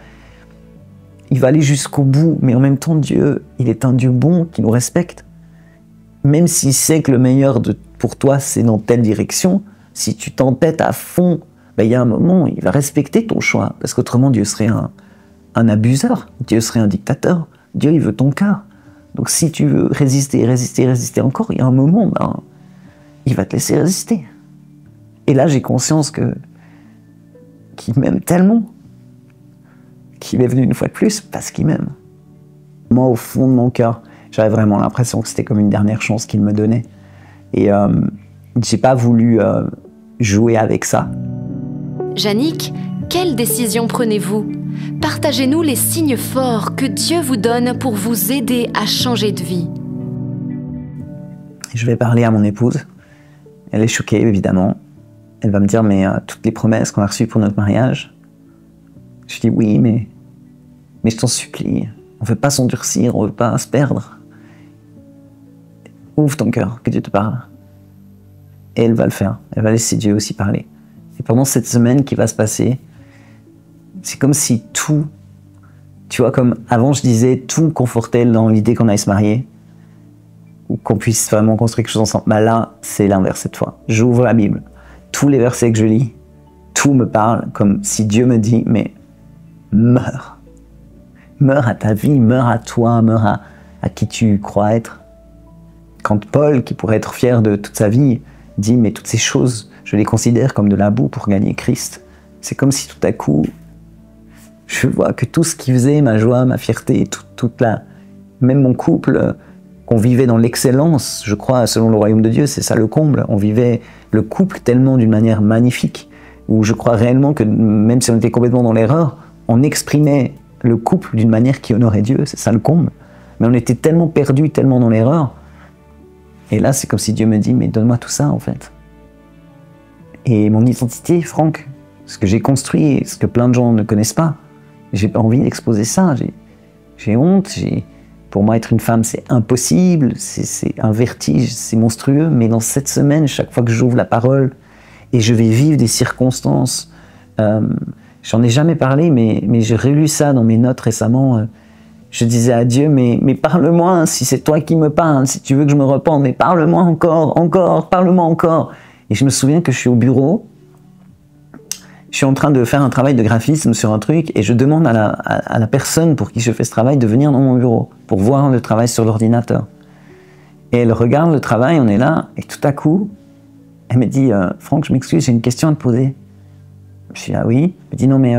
aller jusqu'au bout. Mais en même temps, Dieu, il est un Dieu bon qui nous respecte. Même s'il sait que le meilleur pour toi, c'est dans telle direction, si tu t'entêtes à fond, il y a un moment, il va respecter ton choix. Parce qu'autrement, Dieu serait un abuseur. Dieu serait un dictateur. Dieu, il veut ton cœur. Donc si tu veux résister encore, il y a un moment, il va te laisser résister. Et là, j'ai conscience que qui m'aime tellement, qu'il est venu une fois de plus parce qu'il m'aime. Moi, au fond de mon cœur, j'avais vraiment l'impression que c'était comme une dernière chance qu'il me donnait. Et j'ai pas voulu jouer avec ça. Jannick, quelle décision prenez-vous? Partagez-nous les signes forts que Dieu vous donne pour vous aider à changer de vie. Je vais parler à mon épouse. Elle est choquée, évidemment. Elle va me dire, mais toutes les promesses qu'on a reçues pour notre mariage. Je dis, oui, mais je t'en supplie. On ne veut pas s'endurcir, on ne veut pas se perdre. Ouvre ton cœur, que Dieu te parle. Et elle va le faire. Elle va laisser Dieu aussi parler. Et pendant cette semaine qui va se passer, c'est comme si tout, tu vois, comme avant je disais, tout me confortait dans l'idée qu'on aille se marier, ou qu'on puisse vraiment construire quelque chose ensemble. Bah là, c'est l'inverse cette fois. J'ouvre la Bible. Tous les versets que je lis, tout me parle comme si Dieu me dit, mais meurs. Meurs à ta vie, meurs à toi, meurs à qui tu crois être. Quand Paul, qui pourrait être fier de toute sa vie, dit, mais toutes ces choses, je les considère comme de la boue pour gagner Christ. C'est comme si tout à coup, je vois que tout ce qui faisait ma joie, ma fierté, même mon couple, qu'on vivait dans l'excellence, je crois, selon le royaume de Dieu, c'est ça le comble. On vivait le couple tellement d'une manière magnifique, où je crois réellement que même si on était complètement dans l'erreur, on exprimait le couple d'une manière qui honorait Dieu, c'est ça le comble. Mais on était tellement perdus, tellement dans l'erreur. Et là, c'est comme si Dieu me dit, mais donne-moi tout ça, en fait. Et mon identité, Franck, ce que j'ai construit, ce que plein de gens ne connaissent pas, j'ai pas envie d'exposer ça. J'ai honte. Pour moi, être une femme, c'est impossible, c'est un vertige, c'est monstrueux. Mais dans cette semaine, chaque fois que j'ouvre la parole, et je vais vivre des circonstances, j'en ai jamais parlé, mais j'ai relu ça dans mes notes récemment. Je disais à Dieu, mais parle-moi, si c'est toi qui me parles, si tu veux que je me repente, mais parle-moi encore, parle-moi encore. Et je me souviens que je suis au bureau, je suis en train de faire un travail de graphisme sur un truc, et je demande à la personne pour qui je fais ce travail de venir dans mon bureau, pour voir le travail sur l'ordinateur. Et elle regarde le travail, on est là, et tout à coup, elle me dit, Franck, je m'excuse, j'ai une question à te poser. Je dis, ah oui? Elle me dit, non mais...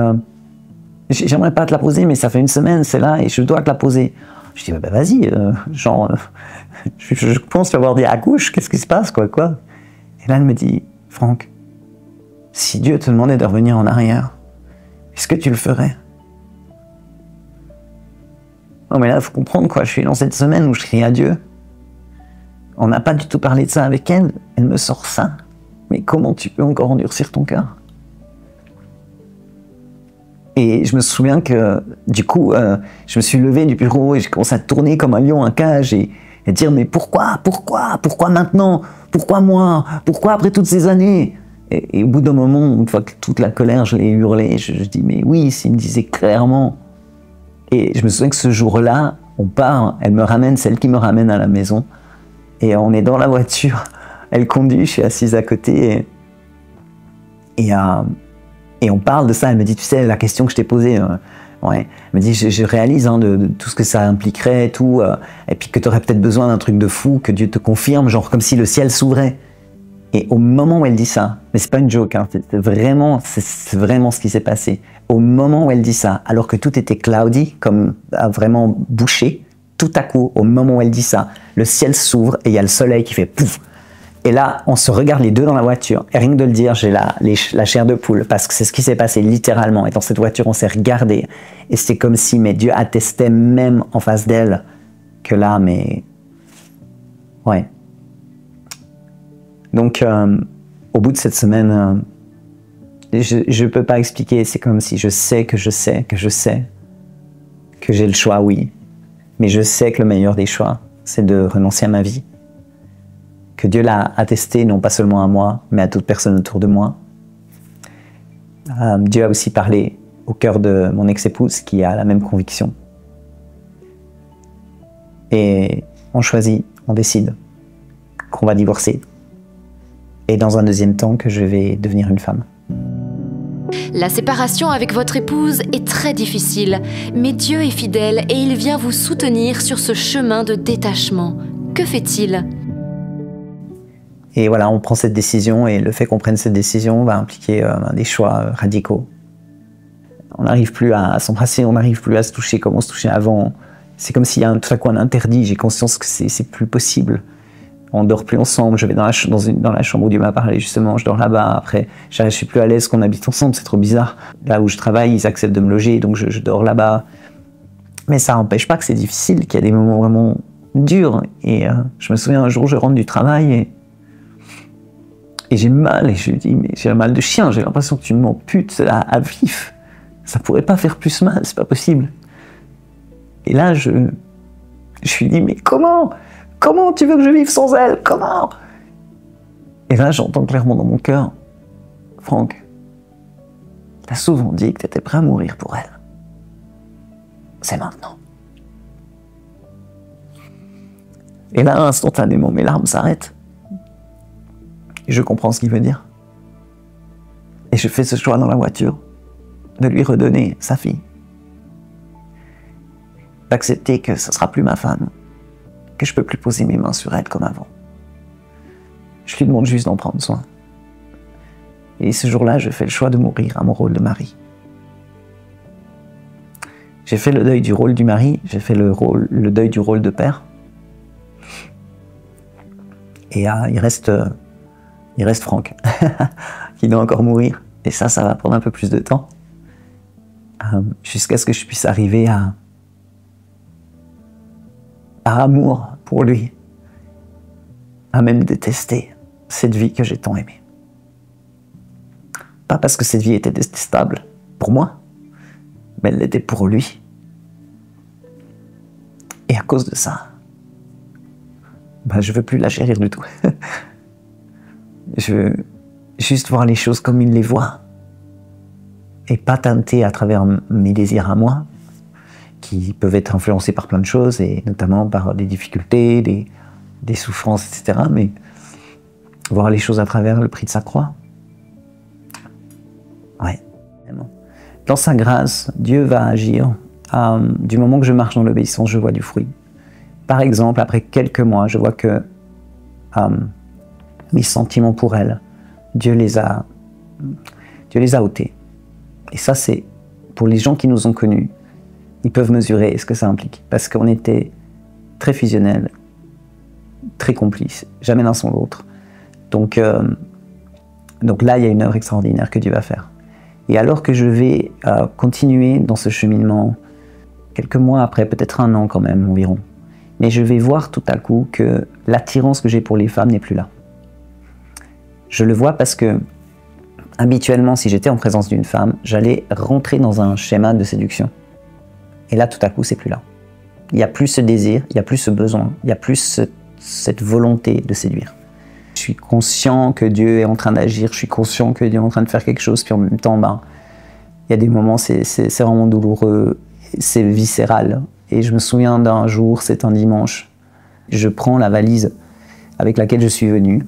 j'aimerais pas te la poser, mais ça fait une semaine, c'est là, et je dois te la poser. Je dis, bah vas-y, je pense avoir dit à gauche, qu'est-ce qui se passe, quoi. Et là, elle me dit, Franck, si Dieu te demandait de revenir en arrière, est-ce que tu le ferais? Non, mais là, il faut comprendre, quoi, je suis dans cette semaine où je crie à Dieu. On n'a pas du tout parlé de ça avec elle, elle me sort ça. Mais comment tu peux encore endurcir ton cœur? Et je me souviens que, du coup, je me suis levé du bureau et j'ai commencé à tourner comme un lion en cage et dire, mais pourquoi maintenant? Pourquoi moi? Pourquoi après toutes ces années? Et au bout d'un moment, une fois que toute la colère, je l'ai hurlée, je dis, mais oui, s'il me disait clairement. Et je me souviens que ce jour-là, on part, elle me ramène, celle qui me ramène à la maison, et on est dans la voiture, elle conduit, je suis assise à côté, et on parle de ça. Elle me dit, tu sais, la question que je t'ai posée, ouais. Elle me dit, je réalise de tout ce que ça impliquerait et tout, et puis que tu aurais peut-être besoin d'un truc de fou, que Dieu te confirme, genre comme si le ciel s'ouvrait. Et au moment où elle dit ça, mais c'est pas une joke, c'est vraiment ce qui s'est passé. Au moment où elle dit ça, alors que tout était cloudy, comme vraiment bouché, tout à coup, au moment où elle dit ça, le ciel s'ouvre et il y a le soleil qui fait pouf. Et là, on se regarde les deux dans la voiture. Et rien que de le dire, j'ai la chair de poule, parce que c'est ce qui s'est passé littéralement. Et dans cette voiture, on s'est regardé. Et c'était comme si Dieu attestait même en face d'elle que là, mais... Ouais. Donc, au bout de cette semaine, je ne peux pas expliquer. C'est comme si je sais que j'ai le choix, oui. Mais je sais que le meilleur des choix, c'est de renoncer à ma vie. Que Dieu l'a attesté, non pas seulement à moi, mais à toute personne autour de moi. Dieu a aussi parlé au cœur de mon ex-épouse qui a la même conviction. Et on choisit, on décide qu'on va divorcer. Et dans un deuxième temps, que je vais devenir une femme. La séparation avec votre épouse est très difficile, mais Dieu est fidèle et il vient vous soutenir sur ce chemin de détachement. Que fait-il ? Et voilà, on prend cette décision et le fait qu'on prenne cette décision va impliquer des choix radicaux. On n'arrive plus à s'embrasser, on n'arrive plus à se toucher comme on se touchait avant. C'est comme s'il y a tout à coup un interdit, j'ai conscience que c'est plus possible. On dort plus ensemble, je vais dans la chambre où Dieu m'a parlé justement, je dors là-bas, après je suis plus à l'aise qu'on habite ensemble, c'est trop bizarre. Là où je travaille, ils acceptent de me loger, donc je dors là-bas. Mais ça n'empêche pas que c'est difficile, qu'il y a des moments vraiment durs. Et je me souviens un jour, je rentre du travail et j'ai mal, et je lui dis, mais j'ai un mal de chien, j'ai l'impression que tu m'amputes à vif. Ça pourrait pas faire plus mal, c'est pas possible. Et là, je lui dis, mais comment tu veux que je vive sans elle? Comment? Et là, j'entends clairement dans mon cœur, Franck, t'as souvent dit que t'étais prêt à mourir pour elle. C'est maintenant. Et là, instantanément, mes larmes s'arrêtent. Et je comprends ce qu'il veut dire. Et je fais ce choix dans la voiture de lui redonner sa fille. D'accepter que ce ne sera plus ma femme, que je ne peux plus poser mes mains sur elle comme avant. Je lui demande juste d'en prendre soin. Et ce jour-là, je fais le choix de mourir à mon rôle de mari. J'ai fait le deuil du rôle du mari, j'ai fait le deuil du rôle de père. Et il reste Franck, qui doit encore mourir. Et ça va prendre un peu plus de temps. Jusqu'à ce que je puisse arriver par amour pour lui, à même détester cette vie que j'ai tant aimée. Pas parce que cette vie était détestable pour moi, mais elle l'était pour lui. Et à cause de ça, je veux plus la chérir du tout. Je veux juste voir les choses comme il les voit. Et pas teinter à travers mes désirs à moi, qui peuvent être influencés par plein de choses, et notamment par des difficultés, des souffrances, etc. Mais voir les choses à travers le prix de sa croix. Ouais. Dans sa grâce, Dieu va agir. Du moment que je marche dans l'obéissance, je vois du fruit. Par exemple, après quelques mois, je vois que mes sentiments pour elle, Dieu les a ôtés. Et ça, c'est pour les gens qui nous ont connus, ils peuvent mesurer ce que ça implique. Parce qu'on était très fusionnels, très complices, jamais l'un sans l'autre. Donc là, il y a une œuvre extraordinaire que Dieu va faire. Et alors que je vais continuer dans ce cheminement, quelques mois après, peut-être un an quand même environ, mais je vais voir tout à coup que l'attirance que j'ai pour les femmes n'est plus là. Je le vois parce que, habituellement, si j'étais en présence d'une femme, j'allais rentrer dans un schéma de séduction. Et là, tout à coup, c'est plus là. Il n'y a plus ce désir, il n'y a plus ce besoin, il n'y a plus cette volonté de séduire. Je suis conscient que Dieu est en train d'agir, je suis conscient que Dieu est en train de faire quelque chose, puis en même temps, il y a des moments, c'est vraiment douloureux, c'est viscéral. Et je me souviens d'un jour, c'est un dimanche, je prends la valise avec laquelle je suis venu,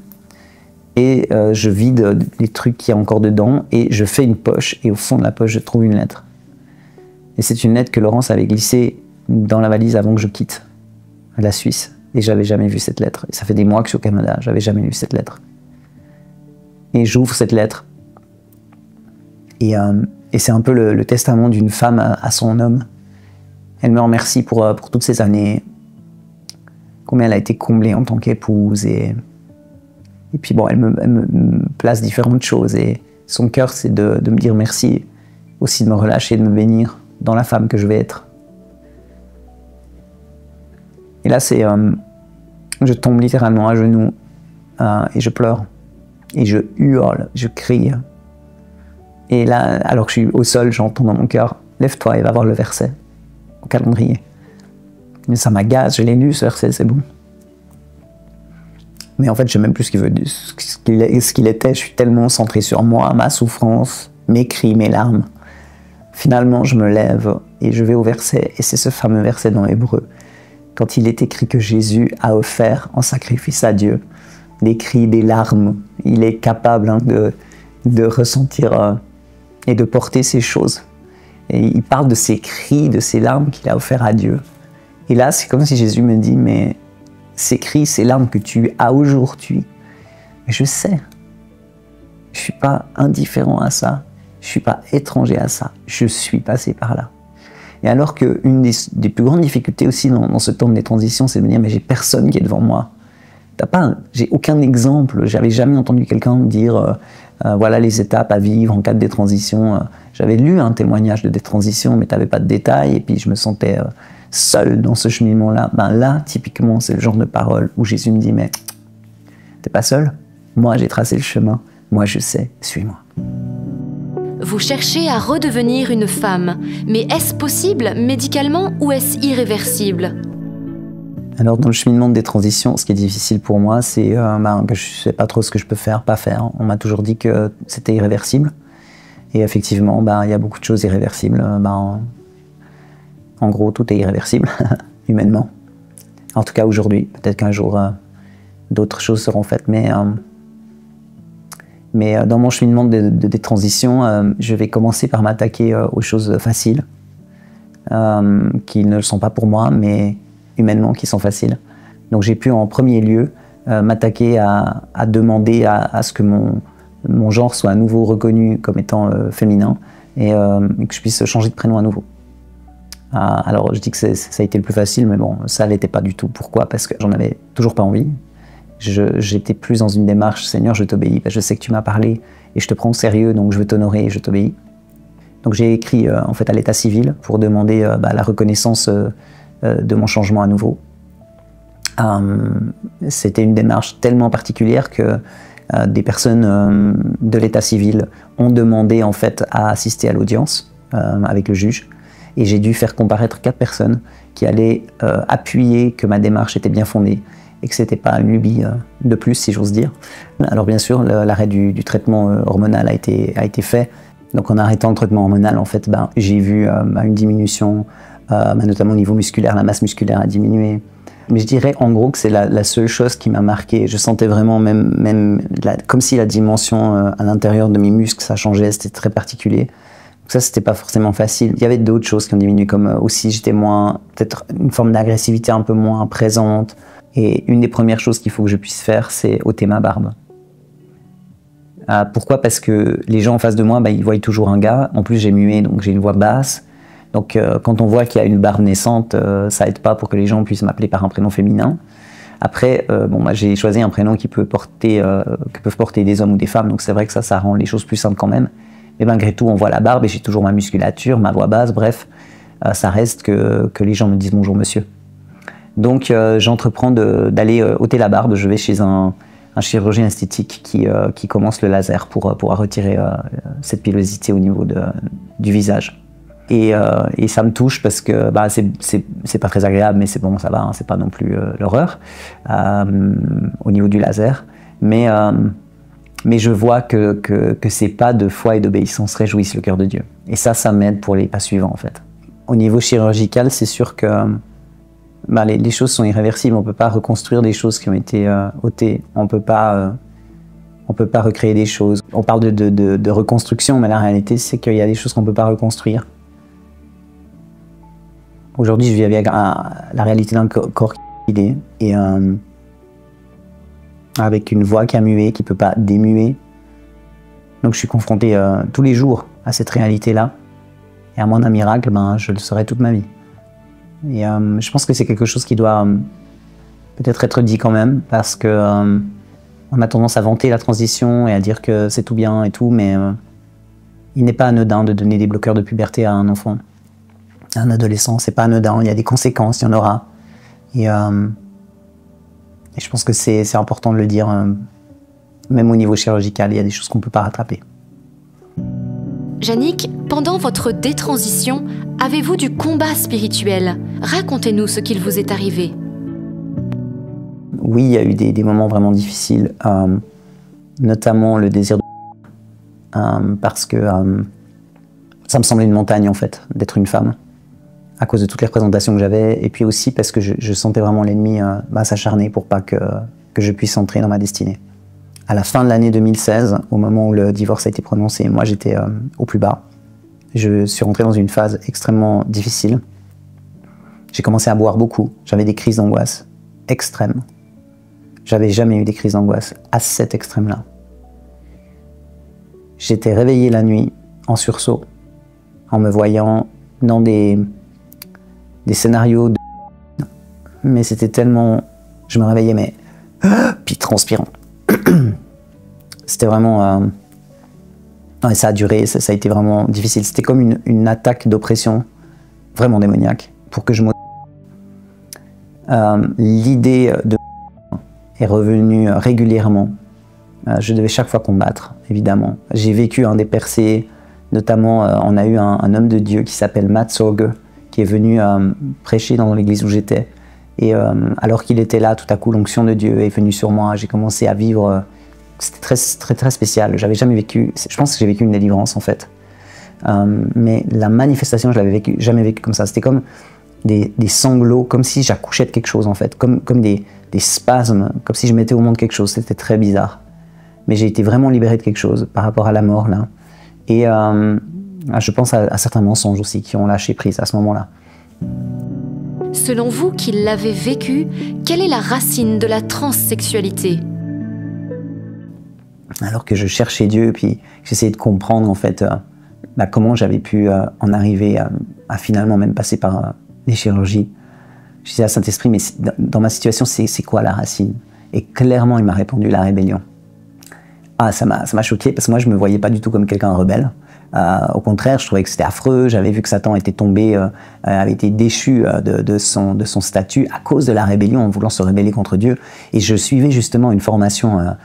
et je vide les trucs qu'il y a encore dedans, et je fais une poche, et au fond de la poche, je trouve une lettre. Et c'est une lettre que Laurence avait glissée dans la valise avant que je quitte la Suisse. Et j'avais jamais vu cette lettre. Et ça fait des mois que je suis au Canada, j'avais jamais lu cette lettre. Et j'ouvre cette lettre. Et c'est un peu le testament d'une femme à son homme. Elle me remercie pour toutes ces années, combien elle a été comblée en tant qu'épouse. Et puis bon, elle me place différentes choses. Et son cœur, c'est de me dire merci, aussi de me relâcher, de me bénir dans la femme que je vais être. Et là, je tombe littéralement à genoux et je pleure. Et je hurle, je crie. Et là, alors que je suis au sol, j'entends dans mon cœur, lève-toi et va voir le verset au calendrier. Mais ça m'agace, je l'ai lu ce verset, c'est bon. Mais en fait, je ne sais même plus ce qu'il était. Je suis tellement centré sur moi, ma souffrance, mes cris, mes larmes. Finalement, je me lève et je vais au verset. Et c'est ce fameux verset dans Hébreux, quand il est écrit que Jésus a offert en sacrifice à Dieu des cris, des larmes. Il est capable de ressentir et de porter ces choses. Et il parle de ces cris, de ces larmes qu'il a offert à Dieu. Et là, c'est comme si Jésus me dit, mais ces cris, ces larmes que tu as aujourd'hui, je sais, je ne suis pas indifférent à ça. Je ne suis pas étranger à ça, je suis passé par là. Et alors qu'une des plus grandes difficultés aussi dans ce temps de transition, c'est de me dire, mais j'ai personne qui est devant moi. J'ai aucun exemple, j'avais jamais entendu quelqu'un me dire voilà les étapes à vivre en cas de détransition. J'avais lu un témoignage de détransition, mais tu n'avais pas de détails, et puis je me sentais seul dans ce cheminement-là. Ben là, typiquement, c'est le genre de parole où Jésus me dit, mais t'es pas seul, moi j'ai tracé le chemin, moi je sais, suis-moi. Vous cherchez à redevenir une femme, mais est-ce possible médicalement ou est-ce irréversible? Alors dans le cheminement de détransition, ce qui est difficile pour moi, c'est que je ne sais pas trop ce que je peux faire, pas faire. On m'a toujours dit que c'était irréversible. Et effectivement, il y a beaucoup de choses irréversibles. En gros, tout est irréversible, humainement. En tout cas aujourd'hui, peut-être qu'un jour, d'autres choses seront faites, mais dans mon cheminement de détransition, je vais commencer par m'attaquer aux choses faciles, qui ne le sont pas pour moi, mais humainement qui sont faciles. Donc j'ai pu en premier lieu m'attaquer à demander à ce que mon genre soit à nouveau reconnu comme étant féminin et que je puisse changer de prénom à nouveau. Alors je dis que ça a été le plus facile, mais bon, ça l'était pas du tout. Pourquoi? Parce que j'en avais toujours pas envie. J'étais plus dans une démarche, Seigneur, je t'obéis, je sais que tu m'as parlé et je te prends au sérieux, donc je veux t'honorer et je t'obéis. Donc j'ai écrit en fait à l'état civil pour demander la reconnaissance de mon changement à nouveau. C'était une démarche tellement particulière que des personnes de l'état civil ont demandé en fait à assister à l'audience avec le juge, et j'ai dû faire comparaître 4 personnes qui allaient appuyer que ma démarche était bien fondée et que c'était pas une lubie de plus, si j'ose dire. Alors bien sûr, l'arrêt du traitement hormonal a été fait. Donc en arrêtant le traitement hormonal, en fait, j'ai vu une diminution, notamment au niveau musculaire, la masse musculaire a diminué. Mais je dirais en gros que c'est la seule chose qui m'a marqué. Je sentais vraiment même comme si la dimension à l'intérieur de mes muscles, ça changeait, c'était très particulier. Donc ça, c'était pas forcément facile. Il y avait d'autres choses qui ont diminué, comme aussi j'étais moins, peut-être une forme d'agressivité un peu moins présente. Et une des premières choses qu'il faut que je puisse faire, c'est ôter ma barbe. Pourquoi? Parce que les gens en face de moi, ils voient toujours un gars. En plus, j'ai mué, donc j'ai une voix basse. Donc quand on voit qu'il y a une barbe naissante, ça aide pas pour que les gens puissent m'appeler par un prénom féminin. Après, j'ai choisi un prénom que peuvent porter des hommes ou des femmes, donc c'est vrai que ça rend les choses plus simples quand même. Mais malgré tout, on voit la barbe et j'ai toujours ma musculature, ma voix basse, bref, ça reste que les gens me disent bonjour monsieur. Donc j'entreprends d'aller ôter la barbe. Je vais chez un chirurgien esthétique qui commence le laser pour retirer cette pilosité au niveau du visage. Et ça me touche parce que c'est pas très agréable, mais c'est bon, ça va, hein, c'est pas non plus l'horreur au niveau du laser. Mais je vois que ces pas de foi et d'obéissance réjouissent le cœur de Dieu. Et ça m'aide pour les pas suivants en fait. Au niveau chirurgical, c'est sûr que les choses sont irréversibles. On peut pas reconstruire des choses qui ont été ôtées. On peut pas recréer des choses. On parle de reconstruction, mais la réalité c'est qu'il y a des choses qu'on peut pas reconstruire. Aujourd'hui, je vis avec la réalité d'un corps qui est et avec une voix qui a mué, qui ne peut pas démuer. Donc je suis confronté tous les jours à cette réalité-là. Et à moins d'un miracle, je le serai toute ma vie. Et je pense que c'est quelque chose qui doit peut-être être dit quand même, parce que on a tendance à vanter la transition et à dire que c'est tout bien et tout, mais il n'est pas anodin de donner des bloqueurs de puberté à un enfant. Un adolescent, c'est pas anodin, il y a des conséquences, il y en aura. Et je pense que c'est important de le dire, même au niveau chirurgical, il y a des choses qu'on ne peut pas rattraper. Jannick, pendant votre détransition, avez-vous du combat spirituel? Racontez-nous ce qu'il vous est arrivé. Oui, il y a eu des moments vraiment difficiles, notamment le désir de... parce que ça me semblait une montagne en fait, d'être une femme, à cause de toutes les représentations que j'avais, et puis aussi parce que je sentais vraiment l'ennemi s'acharner pour pas que je puisse entrer dans ma destinée. À la fin de l'année 2016, au moment où le divorce a été prononcé, moi j'étais au plus bas. Je suis rentré dans une phase extrêmement difficile. J'ai commencé à boire beaucoup, j'avais des crises d'angoisse extrêmes. J'avais jamais eu des crises d'angoisse à cet extrême-là. J'étais réveillé la nuit en sursaut, en me voyant dans des scénarios mais c'était tellement... Je me réveillais, mais... puis transpirant. C'était vraiment... Ouais, ça a duré, ça a été vraiment difficile. C'était comme une attaque d'oppression, vraiment démoniaque, pour que je me... L'idée de... est revenue régulièrement. Je devais chaque fois combattre, évidemment. J'ai vécu des percées, notamment on a eu un homme de Dieu qui s'appelle Matt Sorger, qui est venu prêcher dans l'église où j'étais. Et alors qu'il était là, tout à coup, l'onction de Dieu est venue sur moi. J'ai commencé à vivre... C'était très spécial. J'avais jamais vécu... Je pense que j'ai vécu une délivrance, en fait. Mais la manifestation, je l'avais jamais vécu comme ça. C'était comme des sanglots, comme si j'accouchais de quelque chose, en fait. Comme des spasmes, comme si je mettais au monde quelque chose. C'était très bizarre. Mais j'ai été vraiment libéré de quelque chose par rapport à la mort, là. Et je pense à certains mensonges aussi qui ont lâché prise à ce moment-là. Selon vous qui l'avez vécu, quelle est la racine de la transsexualité? Alors que je cherchais Dieu, puis j'essayais de comprendre en fait comment j'avais pu en arriver à finalement même passer par les chirurgies. Je disais à Saint-Esprit, mais dans ma situation, c'est quoi la racine? Et clairement, il m'a répondu la rébellion. Ah, ça m'a choqué parce que moi, je me voyais pas du tout comme quelqu'un de rebelle. Au contraire, je trouvais que c'était affreux. J'avais vu que Satan était tombé, avait été déchu de son statut à cause de la rébellion, en voulant se rébeller contre Dieu. Et je suivais justement une formation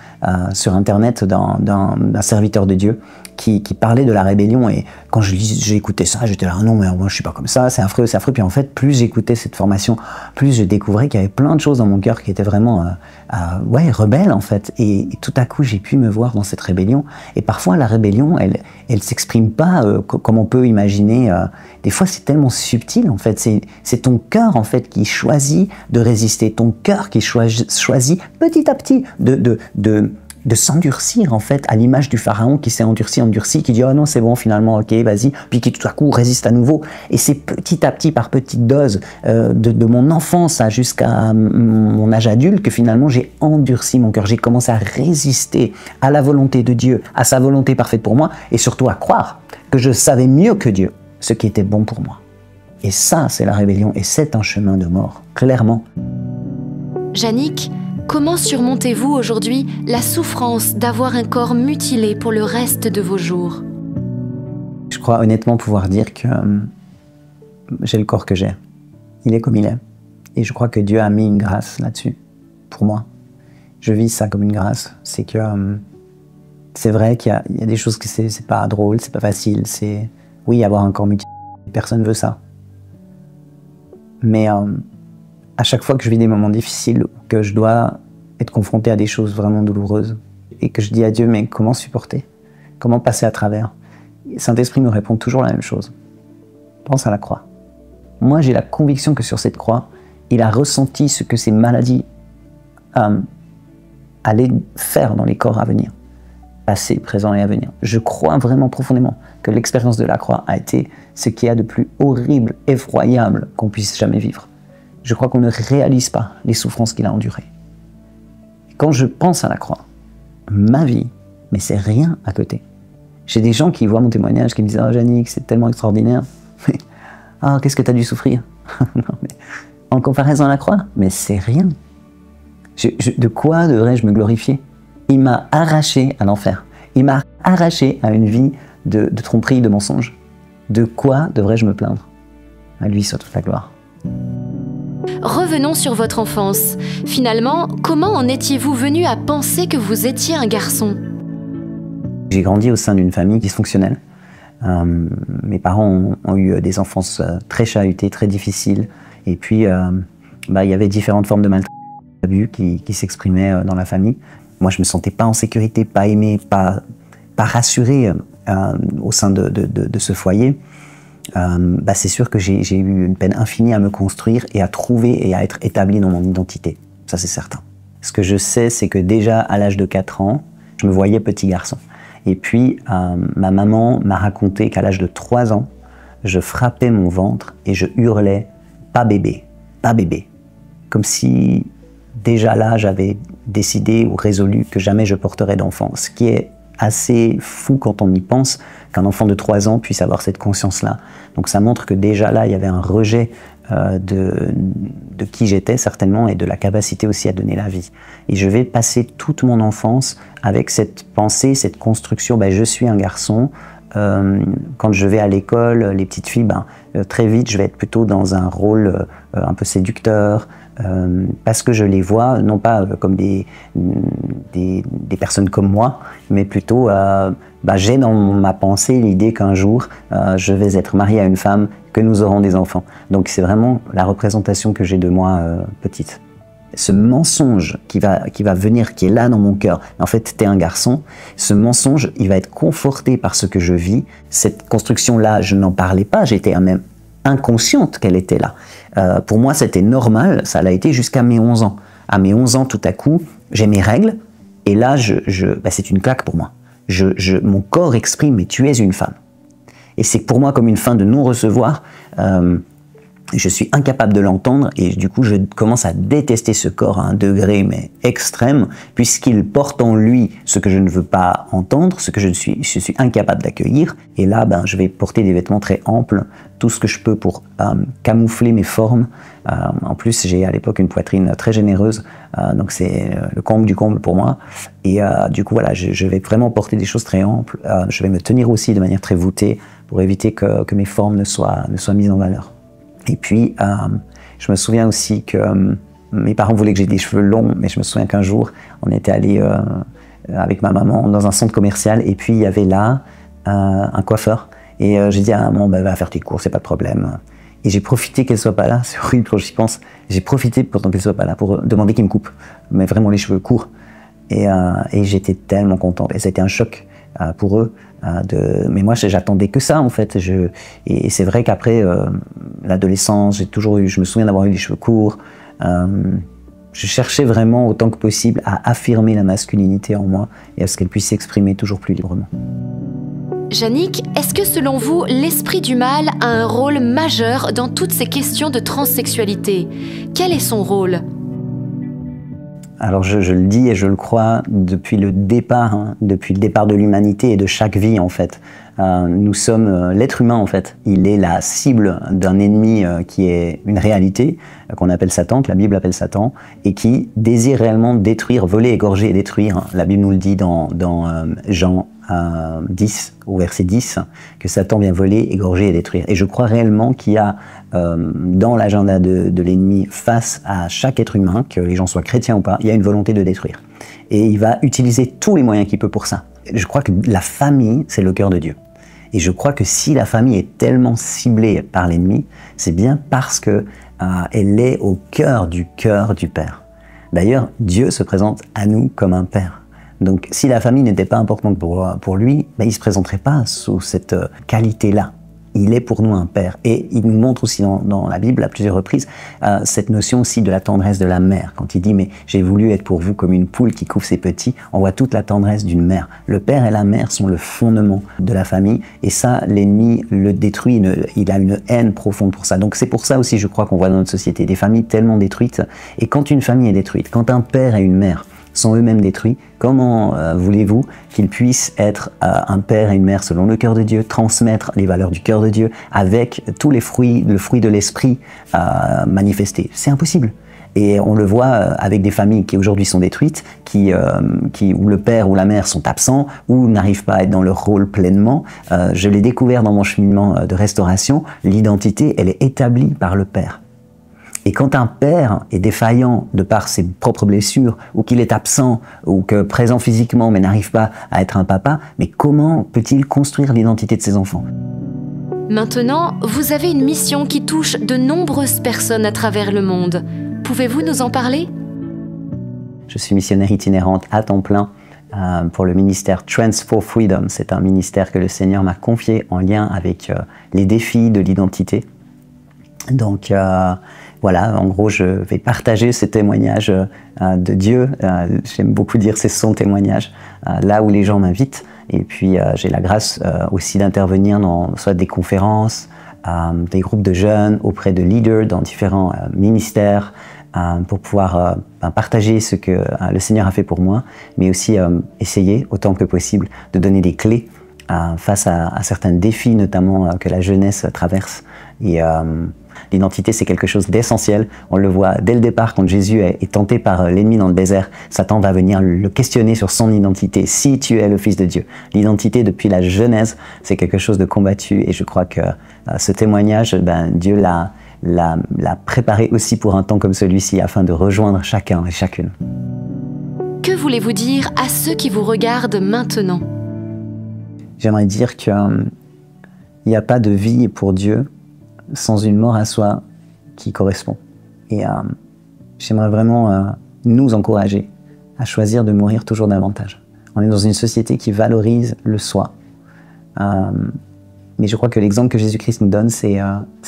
sur Internet d'un serviteur de Dieu qui parlait de la rébellion. Et quand j'écoutais ça, j'étais là, non, mais moi je suis pas comme ça, c'est affreux, c'est affreux. Puis en fait, plus j'écoutais cette formation, plus je découvrais qu'il y avait plein de choses dans mon cœur qui étaient vraiment rebelles en fait. Et tout à coup, j'ai pu me voir dans cette rébellion. Et parfois, la rébellion, elle s'exprime pas comme on peut imaginer. Des fois, c'est tellement subtil en fait. C'est ton cœur en fait qui choisit de résister, ton cœur qui choisit petit à petit de s'endurcir en fait, à l'image du pharaon qui s'est endurci, qui dit oh non c'est bon finalement, ok vas-y, puis qui tout à coup résiste à nouveau. Et c'est petit à petit, par petites doses, de mon enfance jusqu'à mon âge adulte, que finalement j'ai endurci mon cœur, j'ai commencé à résister à la volonté de Dieu, à sa volonté parfaite pour moi, et surtout à croire que je savais mieux que Dieu ce qui était bon pour moi. Et ça c'est la rébellion, et c'est un chemin de mort, clairement. Jannick, comment surmontez-vous aujourd'hui la souffrance d'avoir un corps mutilé pour le reste de vos jours? Je crois honnêtement pouvoir dire que j'ai le corps que j'ai. Il est comme il est. Et je crois que Dieu a mis une grâce là-dessus, pour moi. Je vis ça comme une grâce. C'est que c'est vrai qu'il y a des choses que c'est pas drôle, c'est pas facile. Oui, avoir un corps mutilé, personne veut ça. Mais à chaque fois que je vis des moments difficiles, que je dois être confronté à des choses vraiment douloureuses, et que je dis à Dieu, mais comment supporter? Comment passer à travers? Saint-Esprit me répond toujours la même chose. Pense à la croix. Moi, j'ai la conviction que sur cette croix, il a ressenti ce que ces maladies allaient faire dans les corps à venir. Passé, présent et à venir. Je crois vraiment profondément que l'expérience de la croix a été ce qu'il y a de plus horrible, effroyable qu'on puisse jamais vivre. Je crois qu'on ne réalise pas les souffrances qu'il a endurées. Quand je pense à la croix, ma vie, mais c'est rien à côté. J'ai des gens qui voient mon témoignage, qui me disent « Ah, Jannick, c'est tellement extraordinaire. » Mais « Ah, qu'est-ce que tu as dû souffrir ?» Non, mais en comparaison à la croix, mais c'est rien. De quoi devrais-je me glorifier? Il m'a arraché à l'enfer. Il m'a arraché à une vie de tromperie, de mensonges. De quoi devrais-je me plaindre? À lui soit toute la gloire. Revenons sur votre enfance. Finalement, comment en étiez-vous venu à penser que vous étiez un garçon? J'ai grandi au sein d'une famille dysfonctionnelle. Mes parents ont eu des enfances très chahutées, très difficiles. Et puis, il y avait différentes formes de maltraitance, d'abus qui s'exprimaient dans la famille. Moi, je ne me sentais pas en sécurité, pas aimé, pas rassuré au sein de ce foyer. C'est sûr que j'ai eu une peine infinie à me construire et à trouver et à être établi dans mon identité. Ça, c'est certain. Ce que je sais, c'est que déjà à l'âge de 4 ans, je me voyais petit garçon. Et puis, ma maman m'a raconté qu'à l'âge de 3 ans, je frappais mon ventre et je hurlais « pas bébé, pas bébé ». Comme si déjà là, j'avais décidé ou résolu que jamais je porterais d'enfant. Ce qui est assez fou quand on y pense qu'un enfant de 3 ans puisse avoir cette conscience-là. Donc ça montre que déjà là, il y avait un rejet de qui j'étais certainement et de la capacité aussi à donner la vie. Et je vais passer toute mon enfance avec cette pensée, cette construction, je suis un garçon. Quand je vais à l'école, les petites filles, très vite, je vais être plutôt dans un rôle un peu séducteur, parce que je les vois, non pas comme des personnes comme moi, mais plutôt, j'ai dans ma pensée l'idée qu'un jour, je vais être marié à une femme, que nous aurons des enfants. Donc c'est vraiment la représentation que j'ai de moi petite. Ce mensonge qui va venir, qui est là dans mon cœur, en fait, t'es un garçon, ce mensonge, il va être conforté par ce que je vis. Cette construction-là, je n'en parlais pas, j'étais même inconsciente qu'elle était là. Pour moi, c'était normal, ça l'a été jusqu'à mes 11 ans. À mes 11 ans, tout à coup, j'ai mes règles, et là, c'est une claque pour moi. Mon corps exprime, mais tu es une femme. Et c'est pour moi comme une fin de non-recevoir. Je suis incapable de l'entendre et du coup je commence à détester ce corps à un degré mais extrême, puisqu'il porte en lui ce que je ne veux pas entendre, ce que je suis incapable d'accueillir. Et là je vais porter des vêtements très amples, tout ce que je peux pour camoufler mes formes. En plus j'ai à l'époque une poitrine très généreuse, donc c'est le comble du comble pour moi. Et du coup voilà, je vais vraiment porter des choses très amples. Je vais me tenir aussi de manière très voûtée pour éviter que mes formes ne soient mises en valeur. Et puis, je me souviens aussi que mes parents voulaient que j'ai des cheveux longs, mais je me souviens qu'un jour, on était allé avec ma maman dans un centre commercial, et puis il y avait là un coiffeur. Et j'ai dit à maman, va faire tes cours, c'est pas de problème. Et j'ai profité qu'elle soit pas là, c'est horrible quand j'y pense. J'ai profité pendant qu'elle soit pas là pour demander qu'il me coupe, mais vraiment les cheveux courts. Et j'étais tellement contente. Et c'était un choc pour eux. Mais moi, j'attendais que ça, en fait. Et c'est vrai qu'après l'adolescence, je me souviens d'avoir eu les cheveux courts. Je cherchais vraiment autant que possible à affirmer la masculinité en moi et à ce qu'elle puisse s'exprimer toujours plus librement. Yannick, est-ce que selon vous, l'esprit du mal a un rôle majeur dans toutes ces questions de transsexualité? Quel est son rôle? Alors je le dis et je le crois depuis le départ de l'humanité et de chaque vie en fait. Nous sommes l'être humain en fait. Il est la cible d'un ennemi qui est une réalité, qu'on appelle Satan, que la Bible appelle Satan, et qui désire réellement détruire, voler, égorger et détruire. La Bible nous le dit dans Jean 10, au verset 10, que Satan vient voler, égorger et détruire. Et je crois réellement qu'il y a dans l'agenda de l'ennemi face à chaque être humain, que les gens soient chrétiens ou pas, il y a une volonté de détruire. Et il va utiliser tous les moyens qu'il peut pour ça. Je crois que la famille, c'est le cœur de Dieu. Et je crois que si la famille est tellement ciblée par l'ennemi, c'est bien parce que elle est au cœur du Père. D'ailleurs, Dieu se présente à nous comme un Père. Donc si la famille n'était pas importante pour lui, il ne se présenterait pas sous cette qualité-là. Il est pour nous un père. Et il nous montre aussi dans la Bible à plusieurs reprises cette notion aussi de la tendresse de la mère. Quand il dit « mais j'ai voulu être pour vous comme une poule qui couvre ses petits », on voit toute la tendresse d'une mère. Le père et la mère sont le fondement de la famille et ça, l'ennemi le détruit, il a une haine profonde pour ça. Donc c'est pour ça aussi, je crois, qu'on voit dans notre société des familles tellement détruites. Et quand une famille est détruite, quand un père et une mère sont eux-mêmes détruits, comment voulez-vous qu'ils puissent être un père et une mère selon le cœur de Dieu, transmettre les valeurs du cœur de Dieu avec tous les fruits, le fruit de l'esprit manifesté? C'est impossible. Et on le voit avec des familles qui aujourd'hui sont détruites, où le père ou la mère sont absents, ou n'arrivent pas à être dans leur rôle pleinement. Je l'ai découvert dans mon cheminement de restauration, l'identité, elle est établie par le père. Et quand un père est défaillant de par ses propres blessures, ou qu'il est absent, ou que présent physiquement mais n'arrive pas à être un papa, mais comment peut-il construire l'identité de ses enfants? Maintenant, vous avez une mission qui touche de nombreuses personnes à travers le monde. Pouvez-vous nous en parler? Je suis missionnaire itinérante à temps plein pour le ministère Trends for Freedom. C'est un ministère que le Seigneur m'a confié en lien avec les défis de l'identité. Donc voilà, en gros, je vais partager ce témoignage de Dieu. J'aime beaucoup dire c'est son témoignage, là où les gens m'invitent. Et puis j'ai la grâce aussi d'intervenir dans soit des conférences, des groupes de jeunes, auprès de leaders dans différents ministères, pour pouvoir partager ce que le Seigneur a fait pour moi, mais aussi essayer autant que possible de donner des clés face à certains défis, notamment que la jeunesse traverse. Et l'identité, c'est quelque chose d'essentiel. On le voit dès le départ, quand Jésus est tenté par l'ennemi dans le désert, Satan va venir le questionner sur son identité, si tu es le Fils de Dieu. L'identité, depuis la Genèse, c'est quelque chose de combattu, et je crois que ce témoignage, Dieu l'a préparé aussi pour un temps comme celui-ci, afin de rejoindre chacun et chacune. Que voulez-vous dire à ceux qui vous regardent maintenant? J'aimerais dire qu'il n'y a pas de vie pour Dieu sans une mort à soi qui correspond. Et j'aimerais vraiment nous encourager à choisir de mourir toujours davantage. On est dans une société qui valorise le soi. Mais je crois que l'exemple que Jésus-Christ nous donne, c'est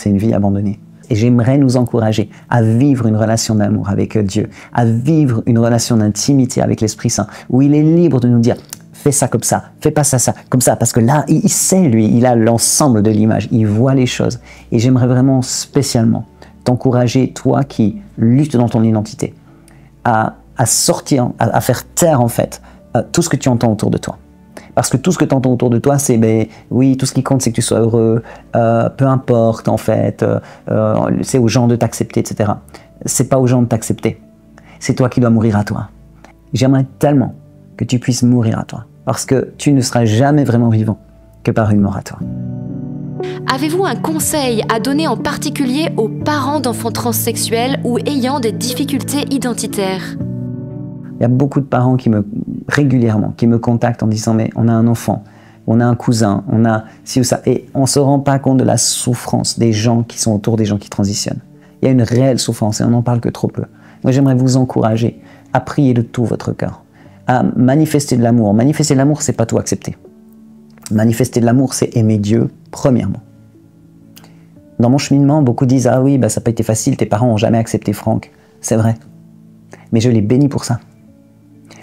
une vie abandonnée. Et j'aimerais nous encourager à vivre une relation d'amour avec Dieu, à vivre une relation d'intimité avec l'Esprit Saint, où il est libre de nous dire « fais ça comme ça, fais pas ça comme ça », parce que là, il sait, lui, il a l'ensemble de l'image, il voit les choses. Et j'aimerais vraiment spécialement t'encourager, toi qui luttes dans ton identité, à sortir, à faire taire en fait tout ce que tu entends autour de toi. Parce que tout ce que tu entends autour de toi, c'est oui, tout ce qui compte, c'est que tu sois heureux, peu importe en fait, c'est aux gens de t'accepter, etc. C'est pas aux gens de t'accepter, c'est toi qui dois mourir à toi. J'aimerais tellement que tu puisses mourir à toi, parce que tu ne seras jamais vraiment vivant que par une mort à toi. Avez-vous un conseil à donner en particulier aux parents d'enfants transsexuels ou ayant des difficultés identitaires? Il y a beaucoup de parents régulièrement qui me contactent en disant « mais on a un enfant, on a un cousin, on a ci ou ça » et on ne se rend pas compte de la souffrance des gens qui sont autour des gens qui transitionnent. Il y a une réelle souffrance et on n'en parle que trop peu. Moi j'aimerais vous encourager à prier de tout votre cœur, à manifester de l'amour. Manifester de l'amour, c'est pas tout accepter. Manifester de l'amour, c'est aimer Dieu premièrement. Dans mon cheminement, beaucoup disent « ah oui, ça n'a pas été facile, tes parents n'ont jamais accepté Franck ». C'est vrai, mais je les bénis pour ça.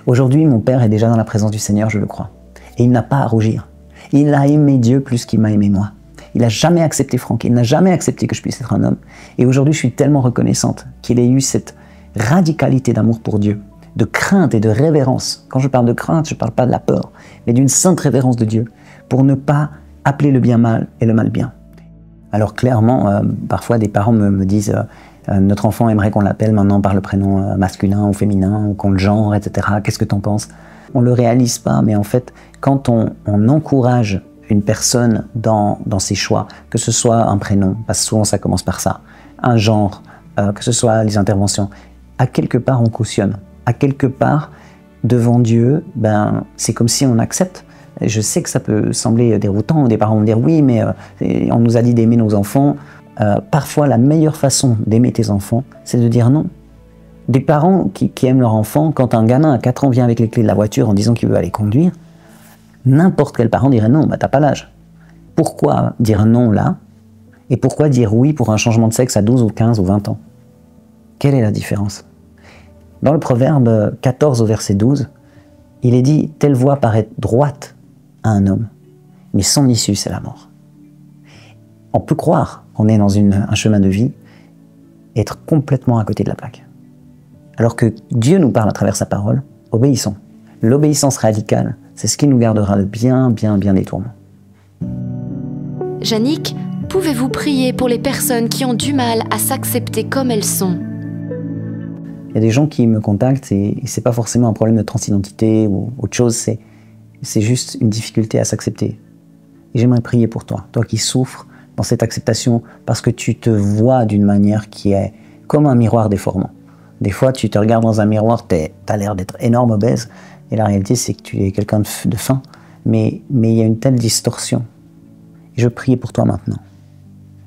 Aujourd'hui, mon père est déjà dans la présence du Seigneur, je le crois. Et il n'a pas à rougir. Il a aimé Dieu plus qu'il m'a aimé moi. Il n'a jamais accepté Franck, il n'a jamais accepté que je puisse être un homme. Et aujourd'hui, je suis tellement reconnaissante qu'il ait eu cette radicalité d'amour pour Dieu, de crainte et de révérence. Quand je parle de crainte, je ne parle pas de la peur, mais d'une sainte révérence de Dieu, pour ne pas appeler le bien mal et le mal bien. Alors clairement, parfois des parents me disent notre enfant aimerait qu'on l'appelle maintenant par le prénom masculin ou féminin, ou qu'on le genre, etc. Qu'est-ce que tu en penses? On ne le réalise pas, mais en fait, quand on encourage une personne dans ses choix, que ce soit un prénom, parce que souvent ça commence par ça, un genre, que ce soit les interventions, à quelque part on cautionne. À quelque part, devant Dieu, c'est comme si on accepte. Je sais que ça peut sembler déroutant, des parents vont dire oui, mais on nous a dit d'aimer nos enfants. Parfois, la meilleure façon d'aimer tes enfants, c'est de dire non. Des parents qui aiment leur enfant, quand un gamin à 4 ans vient avec les clés de la voiture en disant qu'il veut aller conduire, n'importe quel parent dirait non, t'as pas l'âge. Pourquoi dire non là? Et pourquoi dire oui pour un changement de sexe à 12 ou 15 ou 20 ans? Quelle est la différence? Dans le Proverbe 14 au verset 12, il est dit « Telle voie paraît droite à un homme, mais son issue c'est la mort ». On peut croire qu'on est dans un chemin de vie et être complètement à côté de la plaque. Alors que Dieu nous parle à travers sa parole, obéissons. L'obéissance radicale, c'est ce qui nous gardera de bien des tourments. Jannick, pouvez-vous prier pour les personnes qui ont du mal à s'accepter comme elles sont? Il y a des gens qui me contactent et c'est pas forcément un problème de transidentité ou autre chose, c'est juste une difficulté à s'accepter. Et j'aimerais prier pour toi, toi qui souffres dans cette acceptation parce que tu te vois d'une manière qui est comme un miroir déformant. Des fois, tu te regardes dans un miroir, tu as l'air d'être énorme, obèse, et la réalité, c'est que tu es quelqu'un de fin. Mais il y a une telle distorsion. Et je prie pour toi maintenant.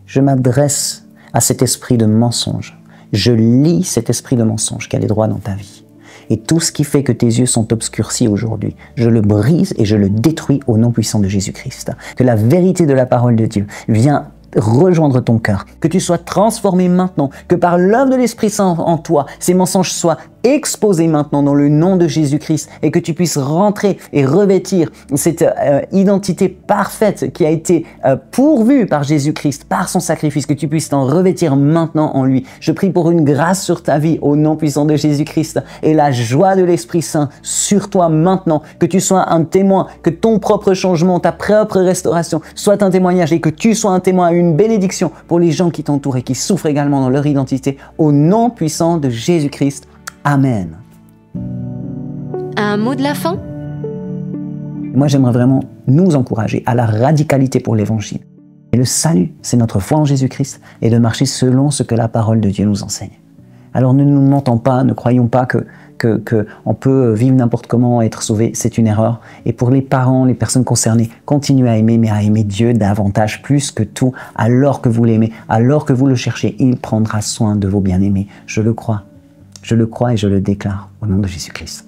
Je m'adresse à cet esprit de mensonge. Je lis cet esprit de mensonge qui a les droits dans ta vie. Et tout ce qui fait que tes yeux sont obscurcis aujourd'hui, je le brise et je le détruis au nom puissant de Jésus-Christ. Que la vérité de la parole de Dieu vienne rejoindre ton cœur, que tu sois transformé maintenant, que par l'œuvre de l'Esprit Saint en toi, ces mensonges soient exposer maintenant dans le nom de Jésus-Christ et que tu puisses rentrer et revêtir cette identité parfaite qui a été pourvue par Jésus-Christ, par son sacrifice, que tu puisses t'en revêtir maintenant en lui. Je prie pour une grâce sur ta vie au nom puissant de Jésus-Christ et la joie de l'Esprit Saint sur toi maintenant, que tu sois un témoin, que ton propre changement, ta propre restauration soit un témoignage et que tu sois un témoin, une bénédiction pour les gens qui t'entourent et qui souffrent également dans leur identité au nom puissant de Jésus-Christ. Amen. Un mot de la fin? Moi, j'aimerais vraiment nous encourager à la radicalité pour l'Évangile. Et le salut, c'est notre foi en Jésus-Christ et de marcher selon ce que la parole de Dieu nous enseigne. Alors ne nous mentons pas, ne croyons pas qu'on peut vivre n'importe comment et être sauvé, c'est une erreur. Et pour les parents, les personnes concernées, continuez à aimer, mais à aimer Dieu davantage, plus que tout, alors que vous l'aimez, alors que vous le cherchez, il prendra soin de vos bien-aimés. Je le crois et je le déclare au nom de Jésus-Christ.